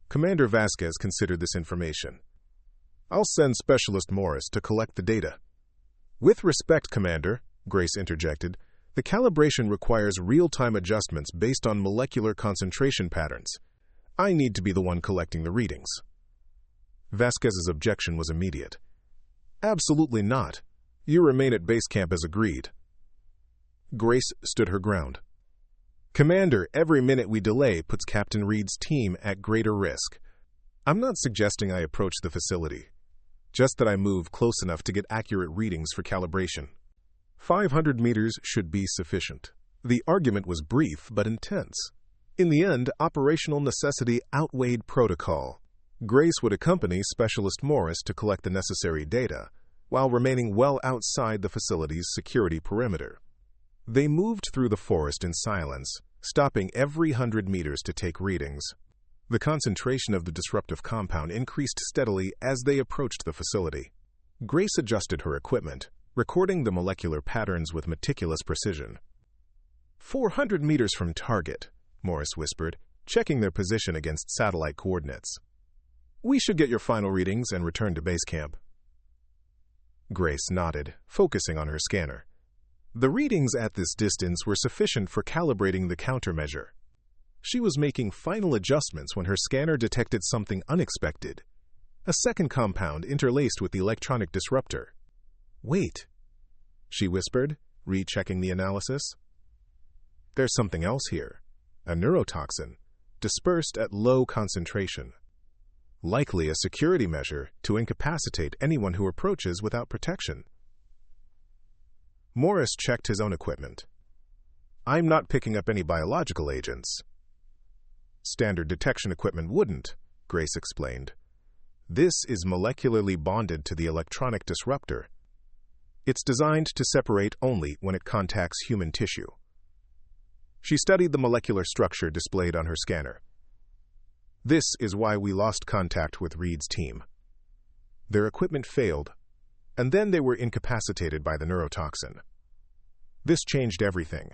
Commander Vasquez considered this information. "I'll send Specialist Morris to collect the data." "With respect, Commander," Grace interjected, "the calibration requires real-time adjustments based on molecular concentration patterns. I need to be the one collecting the readings." Vasquez's objection was immediate. "Absolutely not. You remain at base camp as agreed." Grace stood her ground. "Commander, every minute we delay puts Captain Reed's team at greater risk. I'm not suggesting I approach the facility, just that I move close enough to get accurate readings for calibration. 500 meters should be sufficient." The argument was brief but intense. In the end, operational necessity outweighed protocol. Grace would accompany Specialist Morris to collect the necessary data, while remaining well outside the facility's security perimeter. They moved through the forest in silence, stopping every 100 meters to take readings. The concentration of the disruptive compound increased steadily as they approached the facility. Grace adjusted her equipment, recording the molecular patterns with meticulous precision. 400 meters from target," Morris whispered, checking their position against satellite coordinates. "We should get your final readings and return to base camp." Grace nodded, focusing on her scanner. The readings at this distance were sufficient for calibrating the countermeasure. She was making final adjustments when her scanner detected something unexpected: a second compound interlaced with the electronic disruptor. "Wait," she whispered, rechecking the analysis. "There's something else here. A neurotoxin, dispersed at low concentration. Likely a security measure to incapacitate anyone who approaches without protection." Morris checked his own equipment. "I'm not picking up any biological agents." "Standard detection equipment wouldn't," Grace explained. "This is molecularly bonded to the electronic disruptor. It's designed to separate only when it contacts human tissue." She studied the molecular structure displayed on her scanner. "This is why we lost contact with Reed's team. Their equipment failed, and then they were incapacitated by the neurotoxin. This changed everything.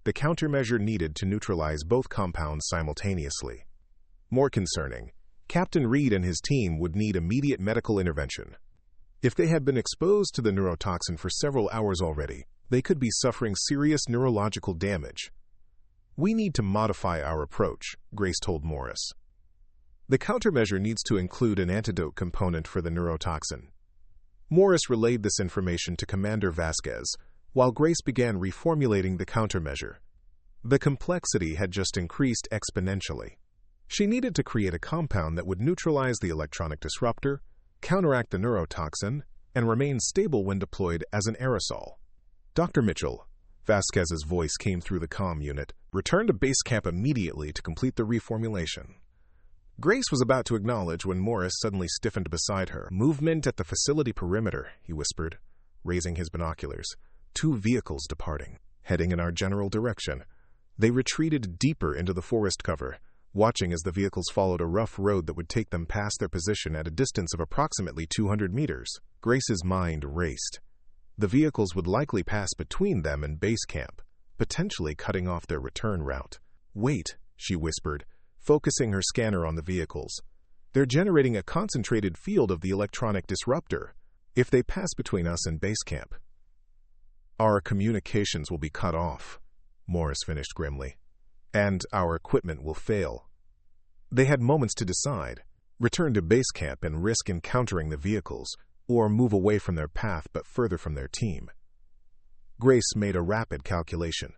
The countermeasure needed to neutralize both compounds simultaneously. More concerning, Captain Reed and his team would need immediate medical intervention. If they had been exposed to the neurotoxin for several hours already, they could be suffering serious neurological damage. We need to modify our approach," Grace told Morris. "The countermeasure needs to include an antidote component for the neurotoxin." Morris relayed this information to Commander Vasquez, while Grace began reformulating the countermeasure. The complexity had just increased exponentially. She needed to create a compound that would neutralize the electronic disruptor, counteract the neurotoxin, and remain stable when deployed as an aerosol. "Dr. Mitchell," Vasquez's voice came through the comm unit, "return to base camp immediately to complete the reformulation." Grace was about to acknowledge when Morris suddenly stiffened beside her. "Movement at the facility perimeter," he whispered, raising his binoculars. "2 vehicles departing, heading in our general direction." They retreated deeper into the forest cover, watching as the vehicles followed a rough road that would take them past their position at a distance of approximately 200 meters. Grace's mind raced. The vehicles would likely pass between them and base camp, potentially cutting off their return route. "Wait," she whispered, focusing her scanner on the vehicles. "They're generating a concentrated field of the electronic disruptor. If they pass between us and base camp, our communications will be cut off," Morris finished grimly. "And our equipment will fail." They had moments to decide: return to base camp and risk encountering the vehicles, or move away from their path but further from their team. Grace made a rapid calculation.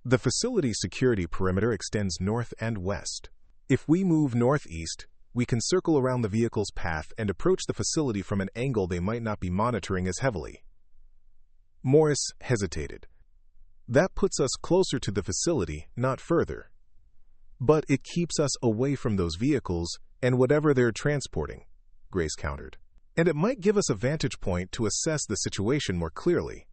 The facility security perimeter extends north and west. If we move northeast, we can circle around the vehicle's path and approach the facility from an angle they might not be monitoring as heavily. Morris hesitated. "That puts us closer to the facility, not further. But it keeps us away from those vehicles and whatever they're transporting," Grace countered. "And it might give us a vantage point to assess the situation more clearly."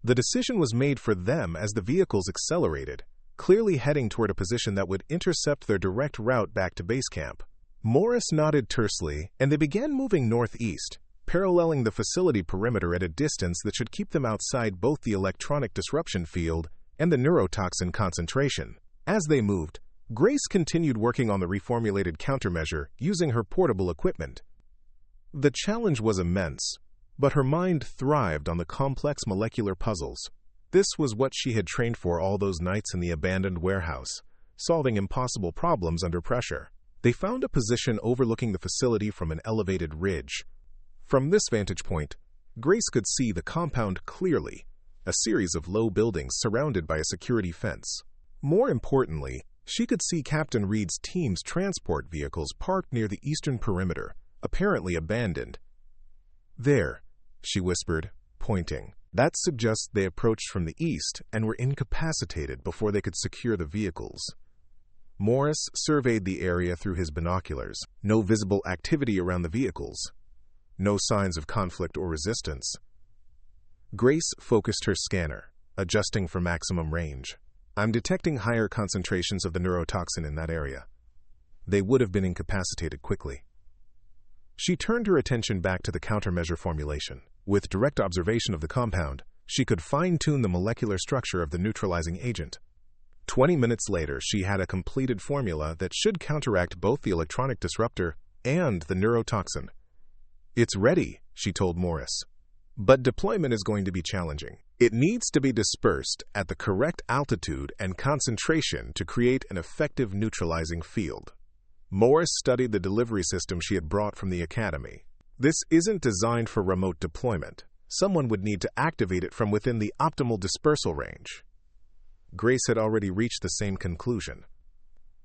The decision was made for them as the vehicles accelerated, clearly heading toward a position that would intercept their direct route back to base camp. Morris nodded tersely, and they began moving northeast, paralleling the facility perimeter at a distance that should keep them outside both the electronic disruption field and the neurotoxin concentration. As they moved, Grace continued working on the reformulated countermeasure using her portable equipment. The challenge was immense, but her mind thrived on the complex molecular puzzles. This was what she had trained for all those nights in the abandoned warehouse, solving impossible problems under pressure. They found a position overlooking the facility from an elevated ridge. From this vantage point, Grace could see the compound clearly, a series of low buildings surrounded by a security fence. More importantly, she could see Captain Reed's team's transport vehicles parked near the eastern perimeter, apparently abandoned. "There," she whispered, pointing. "That suggests they approached from the east and were incapacitated before they could secure the vehicles." Morris surveyed the area through his binoculars. No visible activity around the vehicles. No signs of conflict or resistance. Grace focused her scanner, adjusting for maximum range. "I'm detecting higher concentrations of the neurotoxin in that area. They would have been incapacitated quickly." She turned her attention back to the countermeasure formulation. With direct observation of the compound, she could fine-tune the molecular structure of the neutralizing agent. 20 minutes later, she had a completed formula that should counteract both the electronic disruptor and the neurotoxin. "It's ready," she told Morris. "But deployment is going to be challenging. It needs to be dispersed at the correct altitude and concentration to create an effective neutralizing field." Morris studied the delivery system she had brought from the academy. "This isn't designed for remote deployment," Someone would need to activate it from within the optimal dispersal range. Grace had already reached the same conclusion.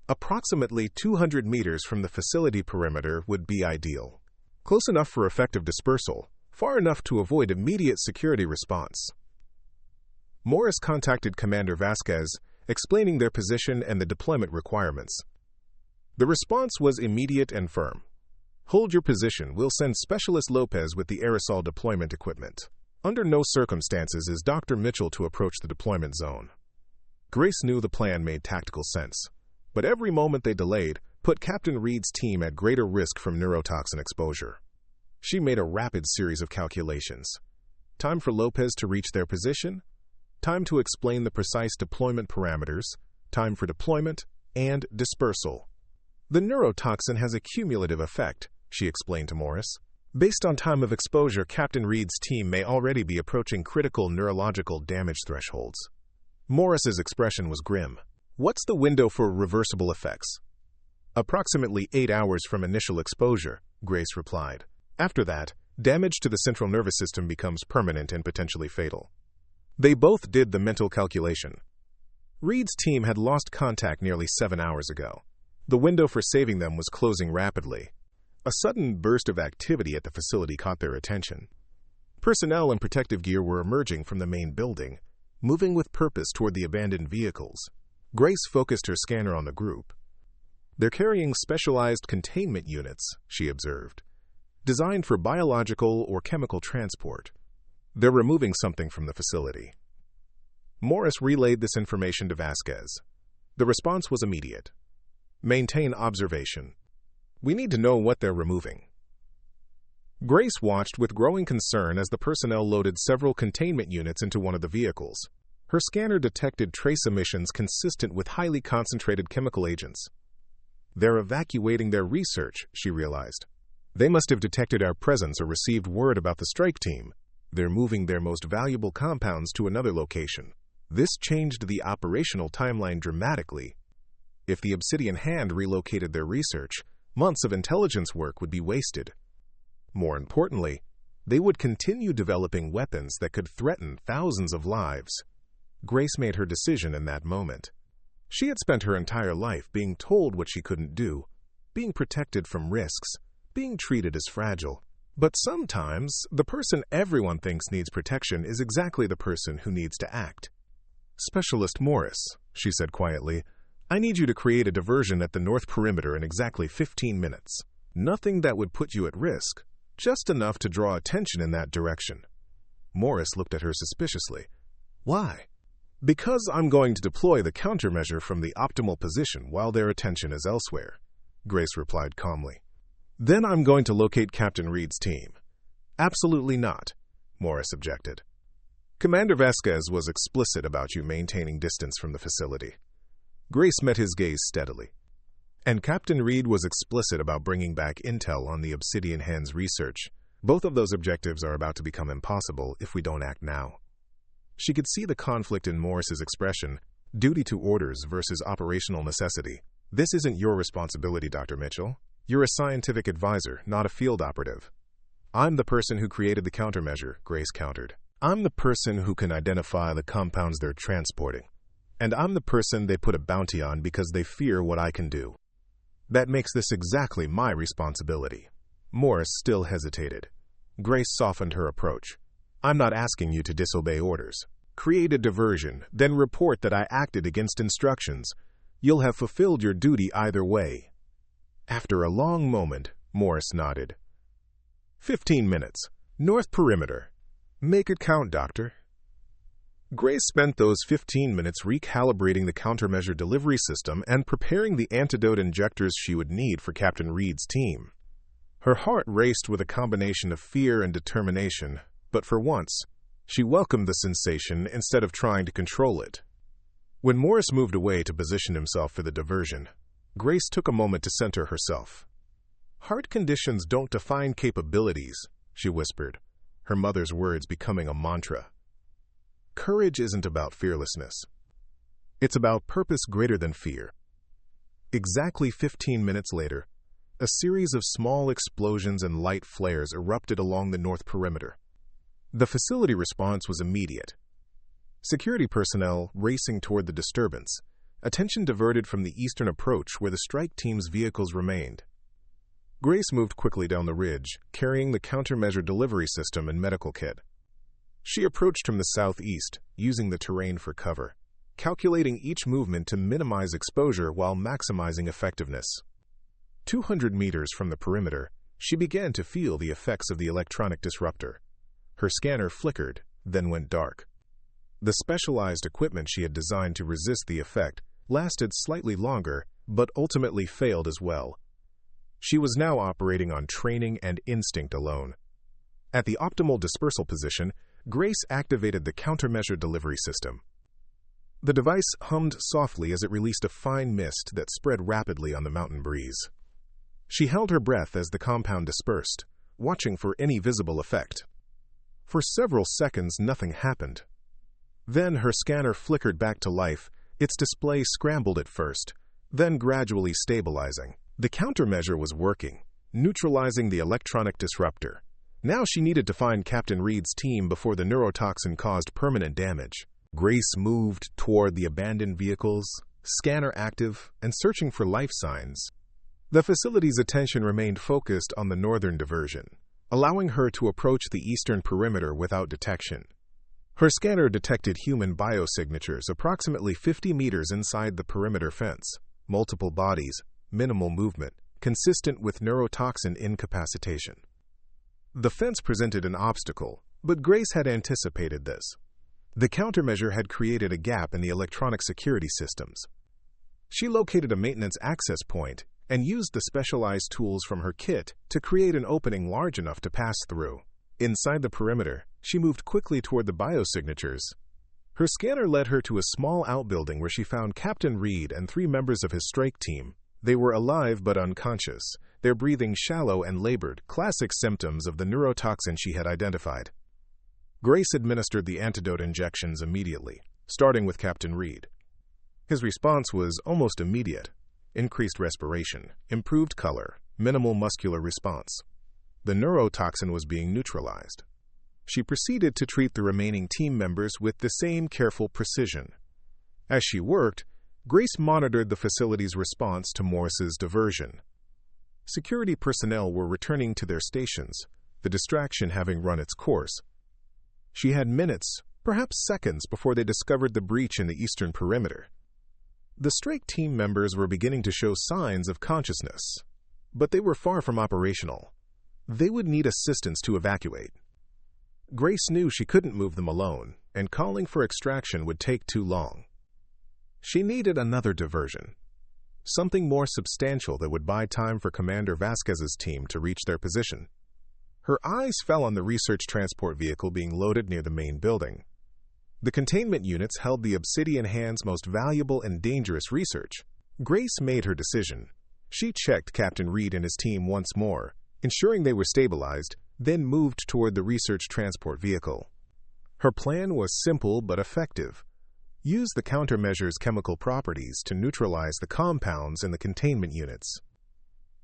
Approximately 200 meters from the facility perimeter would be ideal. Close enough for effective dispersal, far enough to avoid immediate security response. Morris contacted Commander Vasquez, explaining their position and the deployment requirements. The response was immediate and firm. "Hold your position. We'll send Specialist Lopez with the aerosol deployment equipment. Under no circumstances is Dr. Mitchell to approach the deployment zone." Grace knew the plan made tactical sense, but every moment they delayed put Captain Reed's team at greater risk from neurotoxin exposure. She made a rapid series of calculations. Time for Lopez to reach their position, time to explain the precise deployment parameters, time for deployment, and dispersal. "The neurotoxin has a cumulative effect," she explained to Morris. "Based on time of exposure, Captain Reed's team may already be approaching critical neurological damage thresholds." Morris's expression was grim. "What's the window for reversible effects?" "Approximately 8 hours from initial exposure," Grace replied. "After that, damage to the central nervous system becomes permanent and potentially fatal." They both did the mental calculation. Reed's team had lost contact nearly 7 hours ago. The window for saving them was closing rapidly. A sudden burst of activity at the facility caught their attention. Personnel in protective gear were emerging from the main building, moving with purpose toward the abandoned vehicles. Grace focused her scanner on the group. "They're carrying specialized containment units," she observed, "designed for biological or chemical transport. They're removing something from the facility." Morris relayed this information to Vasquez. The response was immediate. "Maintain observation. We need to know what they're removing." Grace watched with growing concern as the personnel loaded several containment units into one of the vehicles. Her scanner detected trace emissions consistent with highly concentrated chemical agents. "They're evacuating their research," she realized. "They must have detected our presence or received word about the strike team. They're moving their most valuable compounds to another location." This changed the operational timeline dramatically. If the Obsidian Hand relocated their research, months of intelligence work would be wasted. More importantly, they would continue developing weapons that could threaten thousands of lives. Grace made her decision in that moment. She had spent her entire life being told what she couldn't do, being protected from risks, being treated as fragile. But sometimes, the person everyone thinks needs protection is exactly the person who needs to act. "Specialist Morris," she said quietly, "I need you to create a diversion at the north perimeter in exactly 15 minutes. Nothing that would put you at risk, just enough to draw attention in that direction." Morris looked at her suspiciously. "Why?" "Because I'm going to deploy the countermeasure from the optimal position while their attention is elsewhere," Grace replied calmly. "Then I'm going to locate Captain Reed's team." "Absolutely not," Morris objected. "Commander Vasquez was explicit about you maintaining distance from the facility." Grace met his gaze steadily. "And Captain Reed was explicit about bringing back intel on the Obsidian Hand's research. Both of those objectives are about to become impossible if we don't act now." She could see the conflict in Morris's expression, duty to orders versus operational necessity. "This isn't your responsibility, Dr. Mitchell. You're a scientific advisor, not a field operative." "I'm the person who created the countermeasure," Grace countered. "I'm the person who can identify the compounds they're transporting. And I'm the person they put a bounty on because they fear what I can do. That makes this exactly my responsibility." Morris still hesitated. Grace softened her approach. "I'm not asking you to disobey orders. Create a diversion, then report that I acted against instructions. You'll have fulfilled your duty either way." After a long moment, Morris nodded. 15 minutes. North perimeter. Make it count, Doctor." Grace spent those 15 minutes recalibrating the countermeasure delivery system and preparing the antidote injectors she would need for Captain Reed's team. Her heart raced with a combination of fear and determination, but for once, she welcomed the sensation instead of trying to control it. When Morris moved away to position himself for the diversion, Grace took a moment to center herself. "Heart conditions don't define capabilities," she whispered, her mother's words becoming a mantra. "Courage isn't about fearlessness. It's about purpose greater than fear." Exactly 15 minutes later, a series of small explosions and light flares erupted along the north perimeter. The facility response was immediate. Security personnel racing toward the disturbance, attention diverted from the eastern approach where the strike team's vehicles remained. Grace moved quickly down the ridge, carrying the countermeasure delivery system and medical kit. She approached from the southeast, using the terrain for cover, calculating each movement to minimize exposure while maximizing effectiveness. 200 meters from the perimeter, she began to feel the effects of the electronic disruptor. Her scanner flickered, then went dark. The specialized equipment she had designed to resist the effect lasted slightly longer, but ultimately failed as well. She was now operating on training and instinct alone. At the optimal dispersal position, Grace activated the countermeasure delivery system. The device hummed softly as it released a fine mist that spread rapidly on the mountain breeze. She held her breath as the compound dispersed, watching for any visible effect. For several seconds, nothing happened. Then her scanner flickered back to life, its display scrambled at first, then gradually stabilizing. The countermeasure was working, neutralizing the electronic disruptor. Now she needed to find Captain Reed's team before the neurotoxin caused permanent damage. Grace moved toward the abandoned vehicles, scanner active, and searching for life signs. The facility's attention remained focused on the northern diversion, allowing her to approach the eastern perimeter without detection. Her scanner detected human biosignatures approximately 50 meters inside the perimeter fence, multiple bodies, minimal movement, consistent with neurotoxin incapacitation. The fence presented an obstacle, but Grace had anticipated this. The countermeasure had created a gap in the electronic security systems. She located a maintenance access point and used the specialized tools from her kit to create an opening large enough to pass through. Inside the perimeter, she moved quickly toward the biosignatures. Her scanner led her to a small outbuilding where she found Captain Reed and 3 members of his strike team. They were alive but unconscious, their breathing shallow and labored, classic symptoms of the neurotoxin she had identified. Grace administered the antidote injections immediately, starting with Captain Reed. His response was almost immediate. Increased respiration, improved color, minimal muscular response. The neurotoxin was being neutralized. She proceeded to treat the remaining team members with the same careful precision. As she worked, Grace monitored the facility's response to Morris's diversion. Security personnel were returning to their stations, the distraction having run its course. She had minutes, perhaps seconds, before they discovered the breach in the eastern perimeter. The strike team members were beginning to show signs of consciousness, but they were far from operational. They would need assistance to evacuate. Grace knew she couldn't move them alone, and calling for extraction would take too long. She needed another diversion, something more substantial that would buy time for Commander Vasquez's team to reach their position. Her eyes fell on the research transport vehicle being loaded near the main building. The containment units held the Obsidian Hand's most valuable and dangerous research. Grace made her decision. She checked Captain Reed and his team once more, ensuring they were stabilized, then moved toward the research transport vehicle. Her plan was simple but effective. Use the countermeasure's chemical properties to neutralize the compounds in the containment units.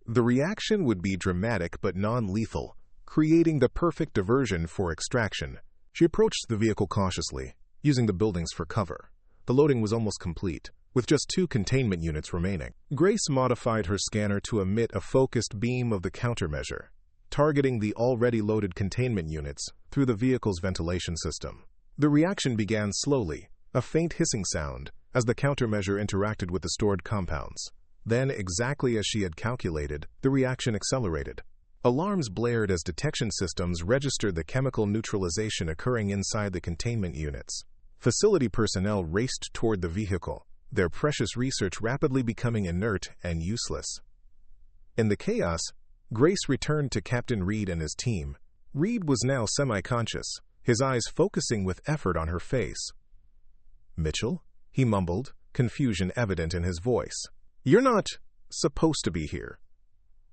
The reaction would be dramatic but non-lethal, creating the perfect diversion for extraction. She approached the vehicle cautiously, using the buildings for cover. The loading was almost complete, with just 2 containment units remaining. Grace modified her scanner to emit a focused beam of the countermeasure, targeting the already loaded containment units through the vehicle's ventilation system. The reaction began slowly, a faint hissing sound, as the countermeasure interacted with the stored compounds. Then, exactly as she had calculated, the reaction accelerated. Alarms blared as detection systems registered the chemical neutralization occurring inside the containment units. Facility personnel raced toward the vehicle, their precious research rapidly becoming inert and useless. In the chaos, Grace returned to Captain Reed and his team. Reed was now semi-conscious, his eyes focusing with effort on her face. "Mitchell?" he mumbled, confusion evident in his voice. "You're not supposed to be here."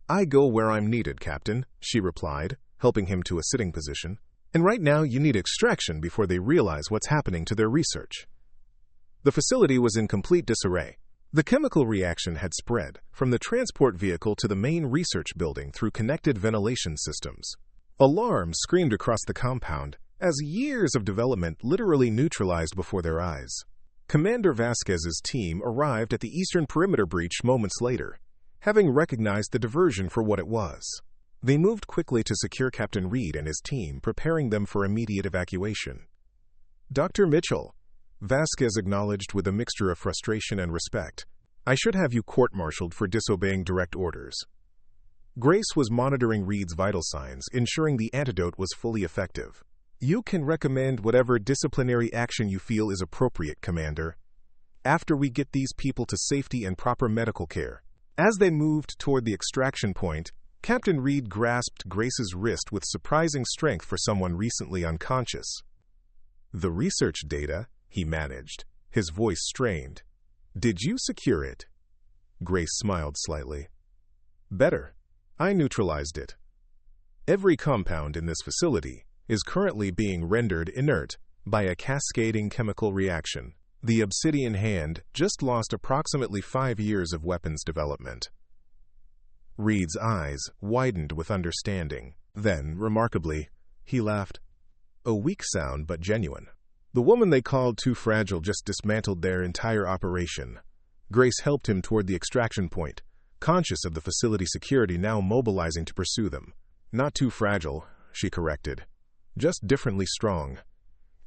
"I go where I'm needed, Captain," she replied, helping him to a sitting position. "And right now you need extraction before they realize what's happening to their research." The facility was in complete disarray. The chemical reaction had spread from the transport vehicle to the main research building through connected ventilation systems. Alarms screamed across the compound, as years of development literally neutralized before their eyes. Commander Vasquez's team arrived at the eastern perimeter breach moments later, having recognized the diversion for what it was. They moved quickly to secure Captain Reed and his team, preparing them for immediate evacuation. "Dr. Mitchell," Vasquez acknowledged with a mixture of frustration and respect, "I should have you court-martialed for disobeying direct orders." Grace was monitoring Reed's vital signs, ensuring the antidote was fully effective. "You can recommend whatever disciplinary action you feel is appropriate, Commander, after we get these people to safety and proper medical care." As they moved toward the extraction point, Captain Reed grasped Grace's wrist with surprising strength for someone recently unconscious. "The research data," he managed, his voice strained. "Did you secure it?" Grace smiled slightly. "Better. I neutralized it. Every compound in this facility is currently being rendered inert by a cascading chemical reaction. The Obsidian Hand just lost approximately 5 years of weapons development." Reed's eyes widened with understanding. Then, remarkably, he laughed. "A weak sound, but genuine. The woman they called too fragile just dismantled their entire operation." Grace helped him toward the extraction point, conscious of the facility security now mobilizing to pursue them. "Not too fragile," she corrected. "Just differently strong."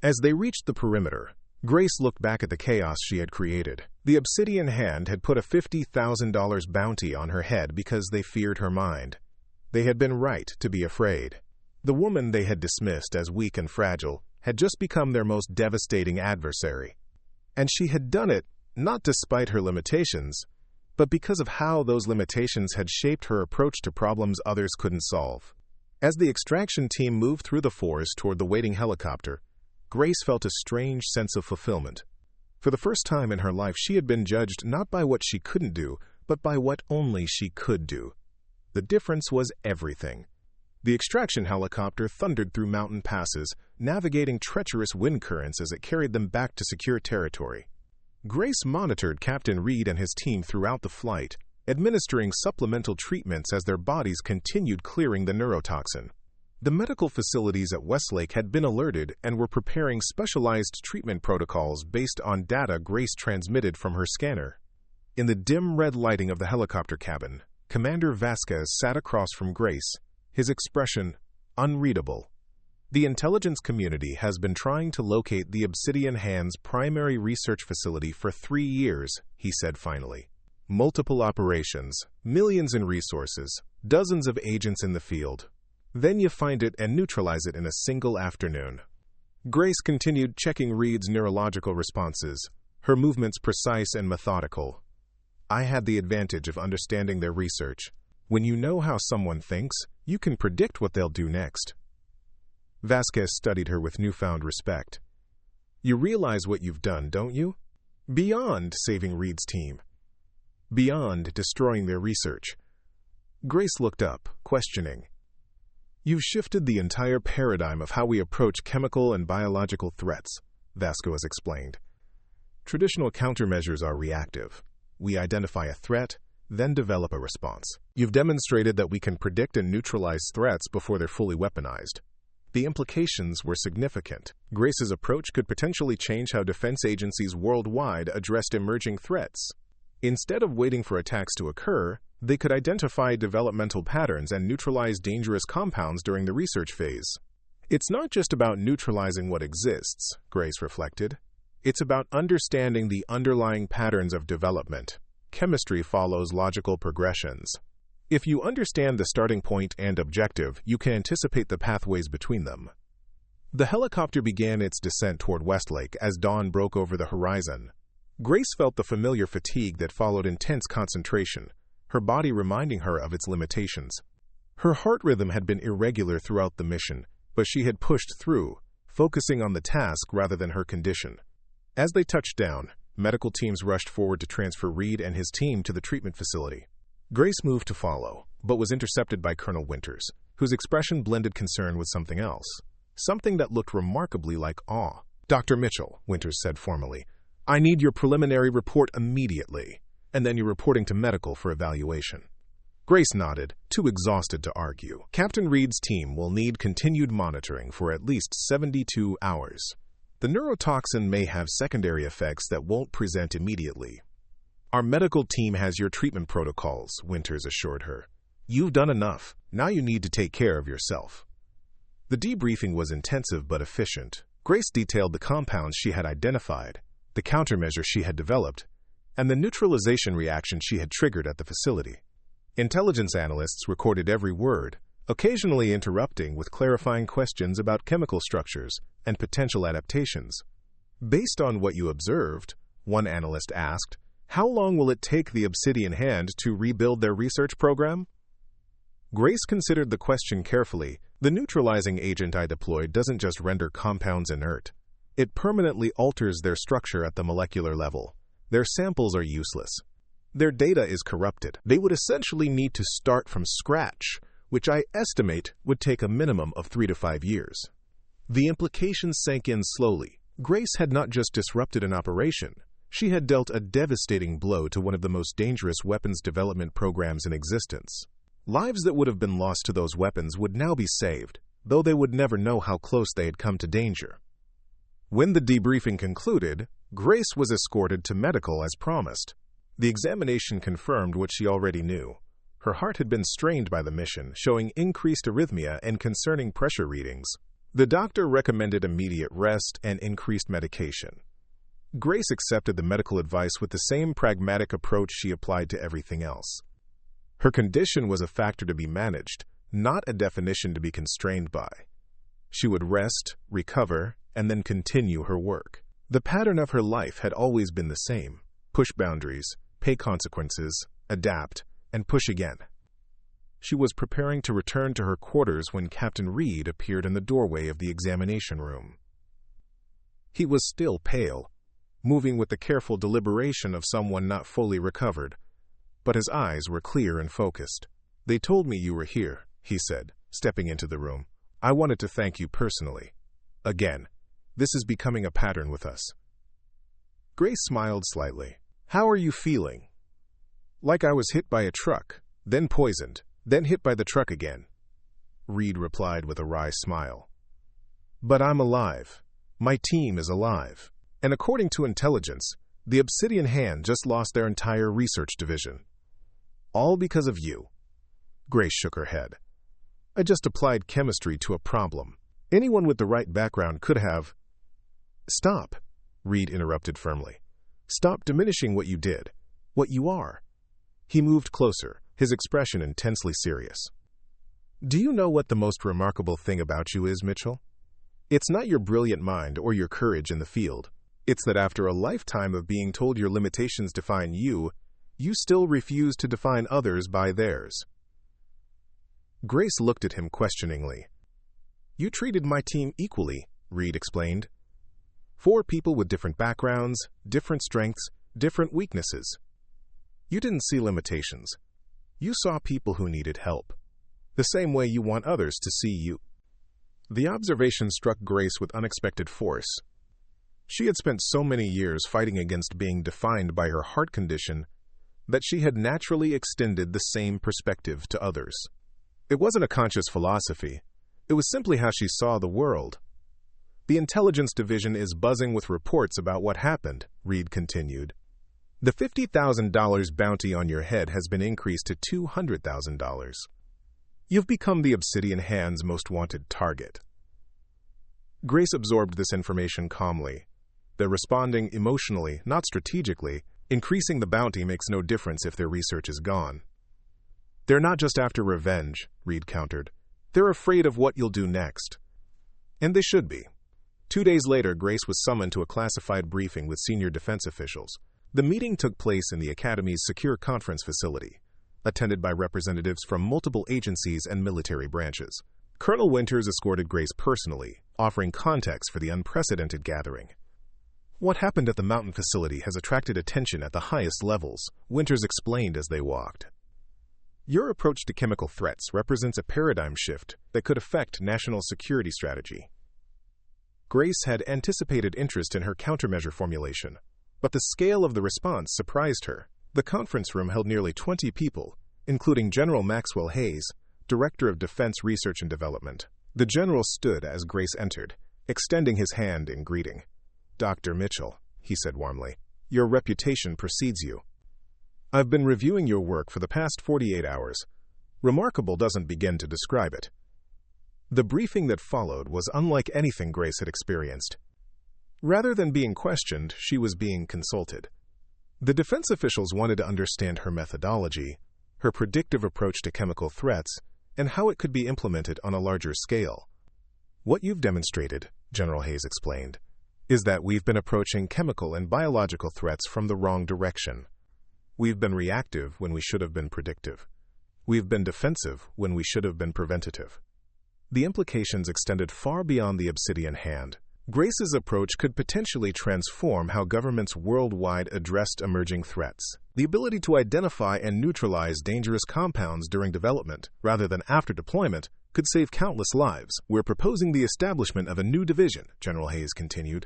As they reached the perimeter, Grace looked back at the chaos she had created. The Obsidian Hand had put a $50,000 bounty on her head because they feared her mind. They had been right to be afraid. The woman they had dismissed as weak and fragile had just become their most devastating adversary. And she had done it not despite her limitations, but because of how those limitations had shaped her approach to problems others couldn't solve. As the extraction team moved through the forest toward the waiting helicopter, Grace felt a strange sense of fulfillment. For the first time in her life, she had been judged not by what she couldn't do, but by what only she could do. The difference was everything. The extraction helicopter thundered through mountain passes, navigating treacherous wind currents as it carried them back to secure territory. Grace monitored Captain Reed and his team throughout the flight, administering supplemental treatments as their bodies continued clearing the neurotoxin. The medical facilities at Westlake had been alerted and were preparing specialized treatment protocols based on data Grace transmitted from her scanner. In the dim red lighting of the helicopter cabin, Commander Vasquez sat across from Grace, his expression unreadable. "The intelligence community has been trying to locate the Obsidian Hand's primary research facility for 3 years," he said finally. "Multiple operations, millions in resources, dozens of agents in the field. Then you find it and neutralize it in a single afternoon." Grace continued checking Reed's neurological responses, her movements precise and methodical. "I had the advantage of understanding their research. When you know how someone thinks, you can predict what they'll do next." Vasquez studied her with newfound respect. "You realize what you've done, don't you? Beyond saving Reed's team. Beyond destroying their research." Grace looked up, questioning. "You've shifted the entire paradigm of how we approach chemical and biological threats," Vasquez explained. "Traditional countermeasures are reactive. We identify a threat, then develop a response. You've demonstrated that we can predict and neutralize threats before they're fully weaponized." The implications were significant. Grace's approach could potentially change how defense agencies worldwide addressed emerging threats. Instead of waiting for attacks to occur, they could identify developmental patterns and neutralize dangerous compounds during the research phase. "It's not just about neutralizing what exists," Grace reflected. "It's about understanding the underlying patterns of development. Chemistry follows logical progressions. If you understand the starting point and objective, you can anticipate the pathways between them." The helicopter began its descent toward Westlake as dawn broke over the horizon. Grace felt the familiar fatigue that followed intense concentration, her body reminding her of its limitations. Her heart rhythm had been irregular throughout the mission, but she had pushed through, focusing on the task rather than her condition. As they touched down, medical teams rushed forward to transfer Reed and his team to the treatment facility. Grace moved to follow, but was intercepted by Colonel Winters, whose expression blended concern with something else, something that looked remarkably like awe. "Dr. Mitchell," Winters said formally, "I need your preliminary report immediately, and then you're reporting to medical for evaluation." Grace nodded, too exhausted to argue. Captain Reed's team will need continued monitoring for at least 72 hours. The neurotoxin may have secondary effects that won't present immediately. Our medical team has your treatment protocols, Winters assured her. You've done enough. Now you need to take care of yourself. The debriefing was intensive but efficient. Grace detailed the compounds she had identified, the countermeasures she had developed, and the neutralization reaction she had triggered at the facility. Intelligence analysts recorded every word, occasionally interrupting with clarifying questions about chemical structures and potential adaptations. Based on what you observed, one analyst asked, how long will it take the Obsidian Hand to rebuild their research program? Grace considered the question carefully. The neutralizing agent I deployed doesn't just render compounds inert. It permanently alters their structure at the molecular level. Their samples are useless. Their data is corrupted. They would essentially need to start from scratch, which I estimate would take a minimum of 3 to 5 years. The implications sank in slowly. Grace had not just disrupted an operation. She had dealt a devastating blow to one of the most dangerous weapons development programs in existence. Lives that would have been lost to those weapons would now be saved, though they would never know how close they had come to danger. When the debriefing concluded, Grace was escorted to medical as promised. The examination confirmed what she already knew. Her heart had been strained by the mission, showing increased arrhythmia and concerning pressure readings. The doctor recommended immediate rest and increased medication. Grace accepted the medical advice with the same pragmatic approach she applied to everything else. Her condition was a factor to be managed, not a definition to be constrained by. She would rest, recover, and then continue her work. The pattern of her life had always been the same. Push boundaries, pay consequences, adapt, and push again. She was preparing to return to her quarters when Captain Reed appeared in the doorway of the examination room. He was still pale, moving with the careful deliberation of someone not fully recovered, but his eyes were clear and focused. They told me you were here, he said, stepping into the room. I wanted to thank you personally. Again, this is becoming a pattern with us. Grace smiled slightly. How are you feeling? Like I was hit by a truck, then poisoned, then hit by the truck again. Reed replied with a wry smile. But I'm alive. My team is alive. And according to intelligence, the Obsidian Hand just lost their entire research division. All because of you. Grace shook her head. I just applied chemistry to a problem. Anyone with the right background could have... Stop, Reed interrupted firmly. Stop diminishing what you did, what you are. He moved closer, his expression intensely serious. Do you know what the most remarkable thing about you is, Mitchell? It's not your brilliant mind or your courage in the field. It's that after a lifetime of being told your limitations define you, you still refuse to define others by theirs. Grace looked at him questioningly. You treated my team equally, Reed explained. 4 people with different backgrounds, different strengths, different weaknesses. You didn't see limitations. You saw people who needed help, the same way you want others to see you. The observation struck Grace with unexpected force. She had spent so many years fighting against being defined by her heart condition that she had naturally extended the same perspective to others. It wasn't a conscious philosophy. It was simply how she saw the world. The intelligence division is buzzing with reports about what happened, Reed continued. The $50,000 bounty on your head has been increased to $200,000. You've become the Obsidian Hand's most wanted target. Grace absorbed this information calmly. They're responding emotionally, not strategically. Increasing the bounty makes no difference if their research is gone. They're not just after revenge, Reed countered. They're afraid of what you'll do next. And they should be. 2 days later, Grace was summoned to a classified briefing with senior defense officials. The meeting took place in the Academy's secure conference facility, attended by representatives from multiple agencies and military branches. Colonel Winters escorted Grace personally, offering context for the unprecedented gathering. What happened at the mountain facility has attracted attention at the highest levels, Winters explained as they walked. Your approach to chemical threats represents a paradigm shift that could affect national security strategy. Grace had anticipated interest in her countermeasure formulation, but the scale of the response surprised her. The conference room held nearly 20 people, including General Maxwell Hayes, Director of Defense Research and Development. The general stood as Grace entered, extending his hand in greeting. "Dr. Mitchell," he said warmly, "your reputation precedes you. I've been reviewing your work for the past 48 hours. Remarkable doesn't begin to describe it." The briefing that followed was unlike anything Grace had experienced. Rather than being questioned, she was being consulted. The defense officials wanted to understand her methodology, her predictive approach to chemical threats, and how it could be implemented on a larger scale. "What you've demonstrated," General Hayes explained, "is that we've been approaching chemical and biological threats from the wrong direction. We've been reactive when we should have been predictive. We've been defensive when we should have been preventative." The implications extended far beyond the obsidian hand. Grace's approach could potentially transform how governments worldwide addressed emerging threats. The ability to identify and neutralize dangerous compounds during development, rather than after deployment, could save countless lives. "We're proposing the establishment of a new division," General Hayes continued.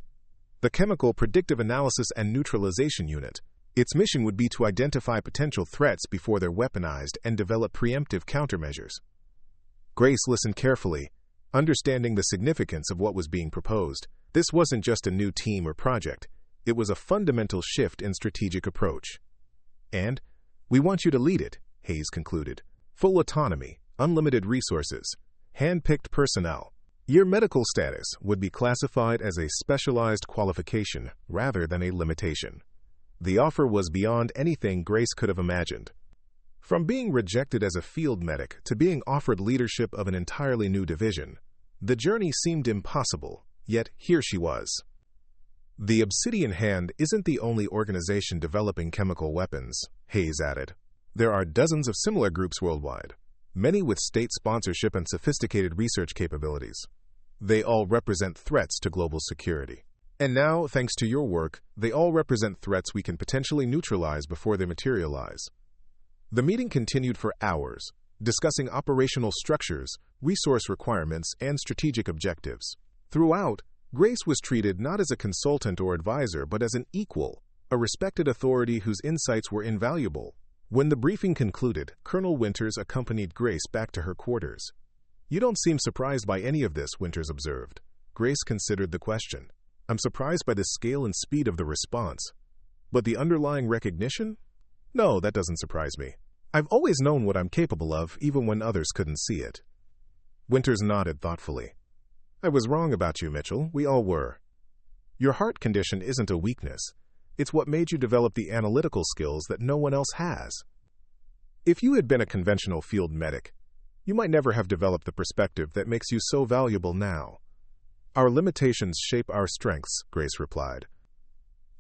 "The Chemical Predictive Analysis and Neutralization Unit. Its mission would be to identify potential threats before they're weaponized and develop preemptive countermeasures." Grace listened carefully, understanding the significance of what was being proposed. This wasn't just a new team or project. It was a fundamental shift in strategic approach. "And we want you to lead it," Hayes concluded. "Full autonomy, unlimited resources, hand-picked personnel. Your medical status would be classified as a specialized qualification rather than a limitation." The offer was beyond anything Grace could have imagined. From being rejected as a field medic to being offered leadership of an entirely new division, the journey seemed impossible, yet here she was. "The Obsidian Hand isn't the only organization developing chemical weapons," Hayes added. "There are dozens of similar groups worldwide, many with state sponsorship and sophisticated research capabilities. They all represent threats to global security. And now, thanks to your work, they all represent threats we can potentially neutralize before they materialize." The meeting continued for hours, discussing operational structures, resource requirements, and strategic objectives. Throughout, Grace was treated not as a consultant or advisor, but as an equal, a respected authority whose insights were invaluable. When the briefing concluded, Colonel Winters accompanied Grace back to her quarters. "You don't seem surprised by any of this," Winters observed. Grace considered the question. "I'm surprised by the scale and speed of the response. But the underlying recognition? No, that doesn't surprise me. I've always known what I'm capable of, even when others couldn't see it." Winters nodded thoughtfully. "I was wrong about you, Mitchell. We all were. Your heart condition isn't a weakness. It's what made you develop the analytical skills that no one else has. If you had been a conventional field medic, you might never have developed the perspective that makes you so valuable now." "Our limitations shape our strengths," Grace replied.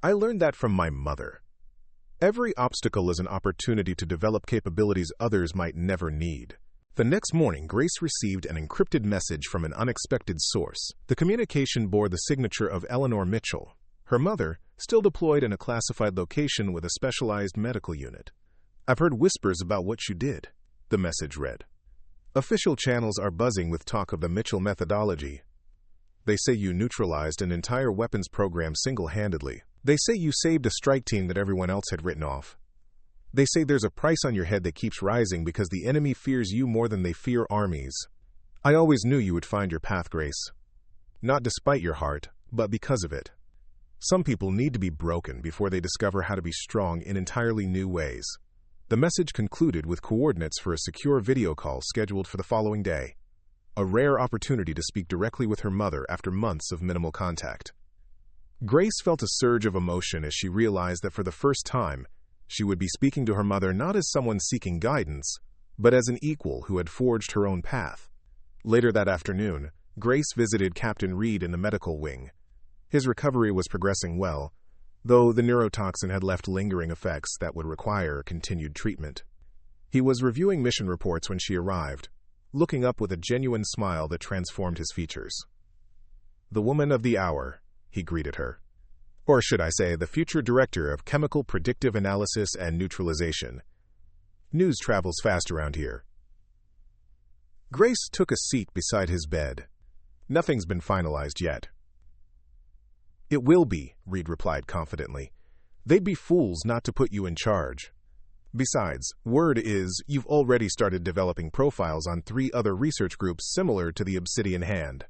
"I learned that from my mother. Every obstacle is an opportunity to develop capabilities others might never need." The next morning, Grace received an encrypted message from an unexpected source. The communication bore the signature of Eleanor Mitchell, her mother, still deployed in a classified location with a specialized medical unit. "I've heard whispers about what you did," the message read. "Official channels are buzzing with talk of the Mitchell methodology. They say you neutralized an entire weapons program single-handedly. They say you saved a strike team that everyone else had written off. They say there's a price on your head that keeps rising because the enemy fears you more than they fear armies. I always knew you would find your path, Grace. Not despite your heart, but because of it. Some people need to be broken before they discover how to be strong in entirely new ways." The message concluded with coordinates for a secure video call scheduled for the following day, a rare opportunity to speak directly with her mother after months of minimal contact. Grace felt a surge of emotion as she realized that for the first time, she would be speaking to her mother not as someone seeking guidance, but as an equal who had forged her own path. Later that afternoon, Grace visited Captain Reed in the medical wing. His recovery was progressing well, though the neurotoxin had left lingering effects that would require continued treatment. He was reviewing mission reports when she arrived, looking up with a genuine smile that transformed his features. "The woman of the hour," he greeted her. "Or should I say, the future director of Chemical Predictive Analysis and Neutralization. News travels fast around here." Grace took a seat beside his bed. "Nothing's been finalized yet." "It will be," Reed replied confidently. "They'd be fools not to put you in charge. Besides, word is you've already started developing profiles on 3 other research groups similar to the obsidian hand.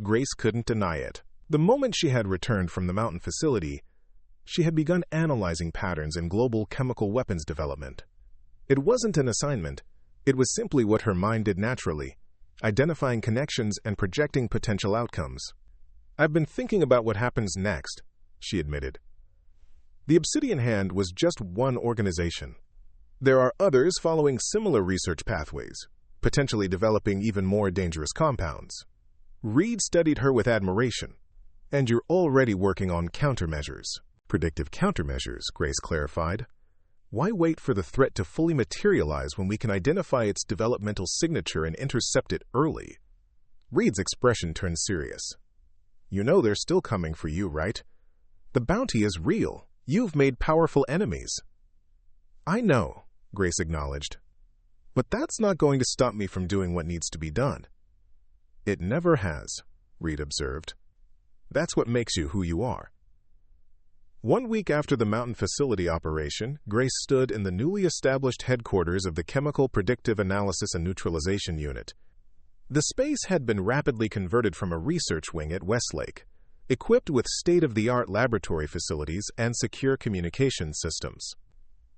Grace couldn't deny it. The moment she had returned from the mountain facility, she had begun analyzing patterns in global chemical weapons development. It wasn't an assignment. It was simply what her mind did naturally, identifying connections and projecting potential outcomes. "I've been thinking about what happens next," she admitted. The Obsidian Hand was just one organization. There are others following similar research pathways, potentially developing even more dangerous compounds. Reed studied her with admiration. "And you're already working on countermeasures." "Predictive countermeasures," Grace clarified. "Why wait for the threat to fully materialize when we can identify its developmental signature and intercept it early?" Reed's expression turned serious. "You know they're still coming for you, right? The bounty is real. You've made powerful enemies." "I know," Grace acknowledged. "But that's not going to stop me from doing what needs to be done." "It never has," Reed observed. "That's what makes you who you are." 1 week after the mountain facility operation, Grace stood in the newly established headquarters of the Chemical Predictive Analysis and Neutralization Unit. The space had been rapidly converted from a research wing at Westlake, equipped with state-of-the-art laboratory facilities and secure communication systems.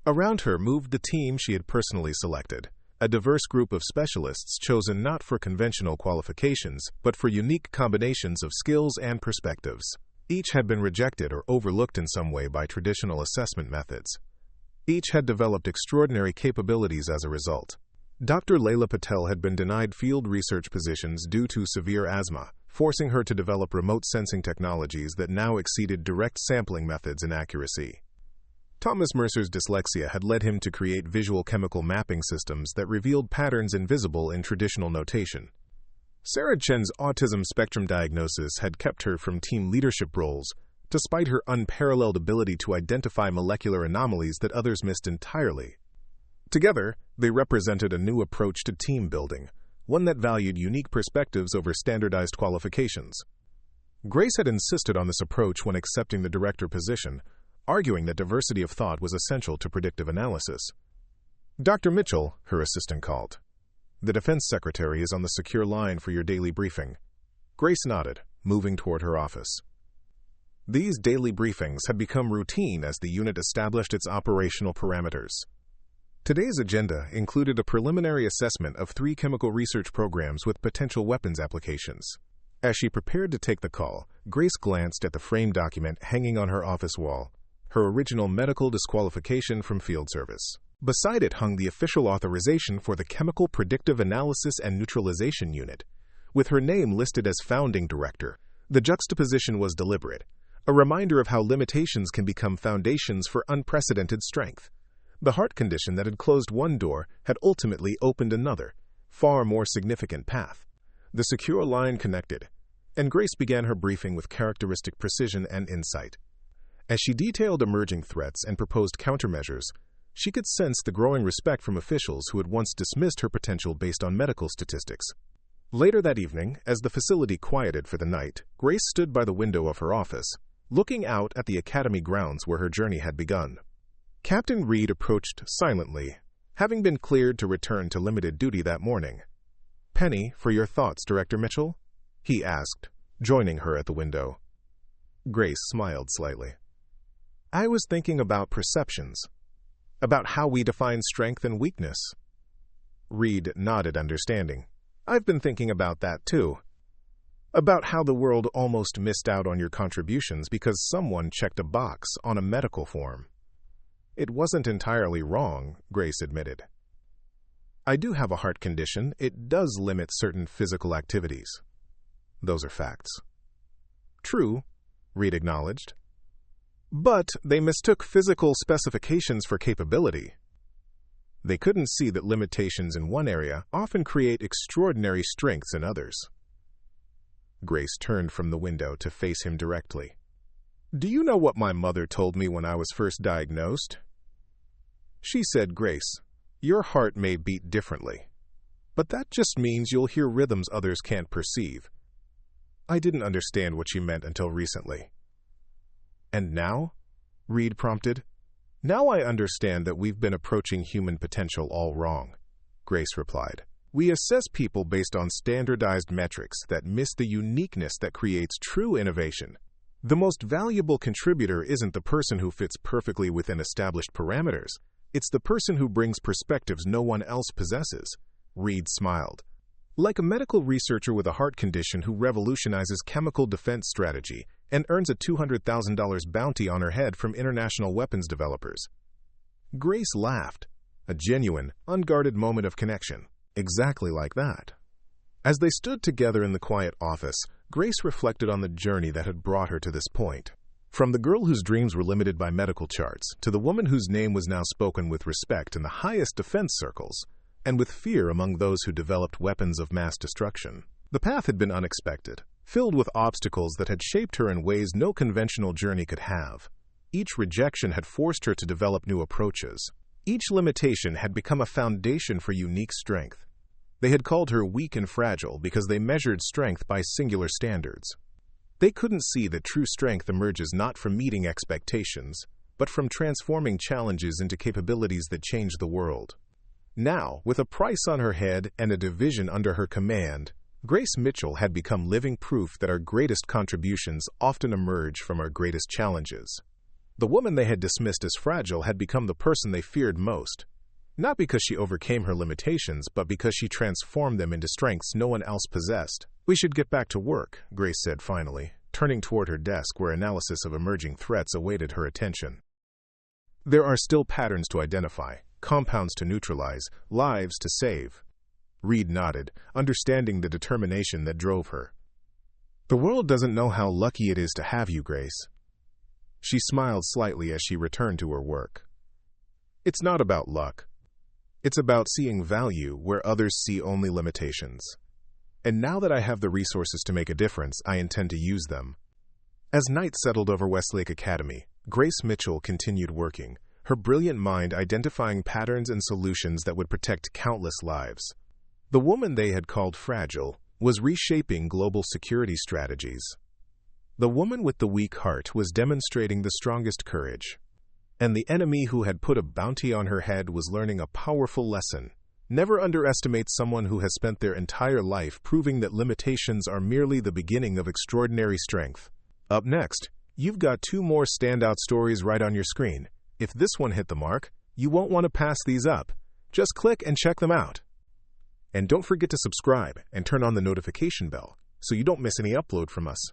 Around her moved the team she had personally selected, a diverse group of specialists chosen not for conventional qualifications, but for unique combinations of skills and perspectives. Each had been rejected or overlooked in some way by traditional assessment methods. Each had developed extraordinary capabilities as a result. Dr. Leila Patel had been denied field research positions due to severe asthma, forcing her to develop remote sensing technologies that now exceeded direct sampling methods in accuracy. Thomas Mercer's dyslexia had led him to create visual chemical mapping systems that revealed patterns invisible in traditional notation. Sarah Chen's autism spectrum diagnosis had kept her from team leadership roles, despite her unparalleled ability to identify molecular anomalies that others missed entirely. Together, they represented a new approach to team building, one that valued unique perspectives over standardized qualifications. Grace had insisted on this approach when accepting the director position, arguing that diversity of thought was essential to predictive analysis. "Dr. Mitchell," her assistant called. "The defense secretary is on the secure line for your daily briefing." Grace nodded, moving toward her office. These daily briefings had become routine as the unit established its operational parameters. Today's agenda included a preliminary assessment of 3 chemical research programs with potential weapons applications. As she prepared to take the call, Grace glanced at the framed document hanging on her office wall, her original medical disqualification from field service. Beside it hung the official authorization for the Chemical Predictive Analysis and Neutralization Unit, with her name listed as founding director. The juxtaposition was deliberate, a reminder of how limitations can become foundations for unprecedented strength. The heart condition that had closed one door had ultimately opened another, far more significant path. The secure line connected, and Grace began her briefing with characteristic precision and insight. As she detailed emerging threats and proposed countermeasures, she could sense the growing respect from officials who had once dismissed her potential based on medical statistics. Later that evening, as the facility quieted for the night, Grace stood by the window of her office, looking out at the academy grounds where her journey had begun. Captain Reed approached silently, having been cleared to return to limited duty that morning. "Penny, for your thoughts, Director Mitchell?" he asked, joining her at the window. Grace smiled slightly. "I was thinking about perceptions, about how we define strength and weakness." Reed nodded understanding. "I've been thinking about that too. About how the world almost missed out on your contributions because someone checked a box on a medical form." "It wasn't entirely wrong," Grace admitted. "I do have a heart condition. It does limit certain physical activities. Those are facts." "True," Reed acknowledged. "But they mistook physical specifications for capability. They couldn't see that limitations in one area often create extraordinary strengths in others." Grace turned from the window to face him directly. "Do you know what my mother told me when I was first diagnosed? She said, 'Grace, your heart may beat differently, but that just means you'll hear rhythms others can't perceive.' I didn't understand what she meant until recently." "And now?" Reed prompted. "Now I understand that we've been approaching human potential all wrong," Grace replied. "We assess people based on standardized metrics that miss the uniqueness that creates true innovation. The most valuable contributor isn't the person who fits perfectly within established parameters. It's the person who brings perspectives no one else possesses." Reed smiled. "Like a medical researcher with a heart condition who revolutionizes chemical defense strategy and earns a $200,000 bounty on her head from international weapons developers." Grace laughed, a genuine, unguarded moment of connection. Exactly like that. As they stood together in the quiet office, Grace reflected on the journey that had brought her to this point. From the girl whose dreams were limited by medical charts, to the woman whose name was now spoken with respect in the highest defense circles, and with fear among those who developed weapons of mass destruction. The path had been unexpected, filled with obstacles that had shaped her in ways no conventional journey could have. Each rejection had forced her to develop new approaches. Each limitation had become a foundation for unique strength. They had called her weak and fragile because they measured strength by singular standards. They couldn't see that true strength emerges not from meeting expectations, but from transforming challenges into capabilities that change the world. Now, with a price on her head and a division under her command, Grace Mitchell had become living proof that our greatest contributions often emerge from our greatest challenges. The woman they had dismissed as fragile had become the person they feared most, not because she overcame her limitations, but because she transformed them into strengths no one else possessed. "We should get back to work," Grace said finally, turning toward her desk where analysis of emerging threats awaited her attention. "There are still patterns to identify, compounds to neutralize, lives to save." Reed nodded, understanding the determination that drove her. "The world doesn't know how lucky it is to have you, Grace." She smiled slightly as she returned to her work. "It's not about luck. It's about seeing value where others see only limitations. And now that I have the resources to make a difference, I intend to use them." As night settled over Westlake Academy, Grace Mitchell continued working, her brilliant mind identifying patterns and solutions that would protect countless lives. The woman they had called fragile was reshaping global security strategies. The woman with the weak heart was demonstrating the strongest courage. And the enemy who had put a bounty on her head was learning a powerful lesson. Never underestimate someone who has spent their entire life proving that limitations are merely the beginning of extraordinary strength. Up next, you've got 2 more standout stories right on your screen. If this one hit the mark, you won't want to pass these up. Just click and check them out. And don't forget to subscribe and turn on the notification bell so you don't miss any upload from us.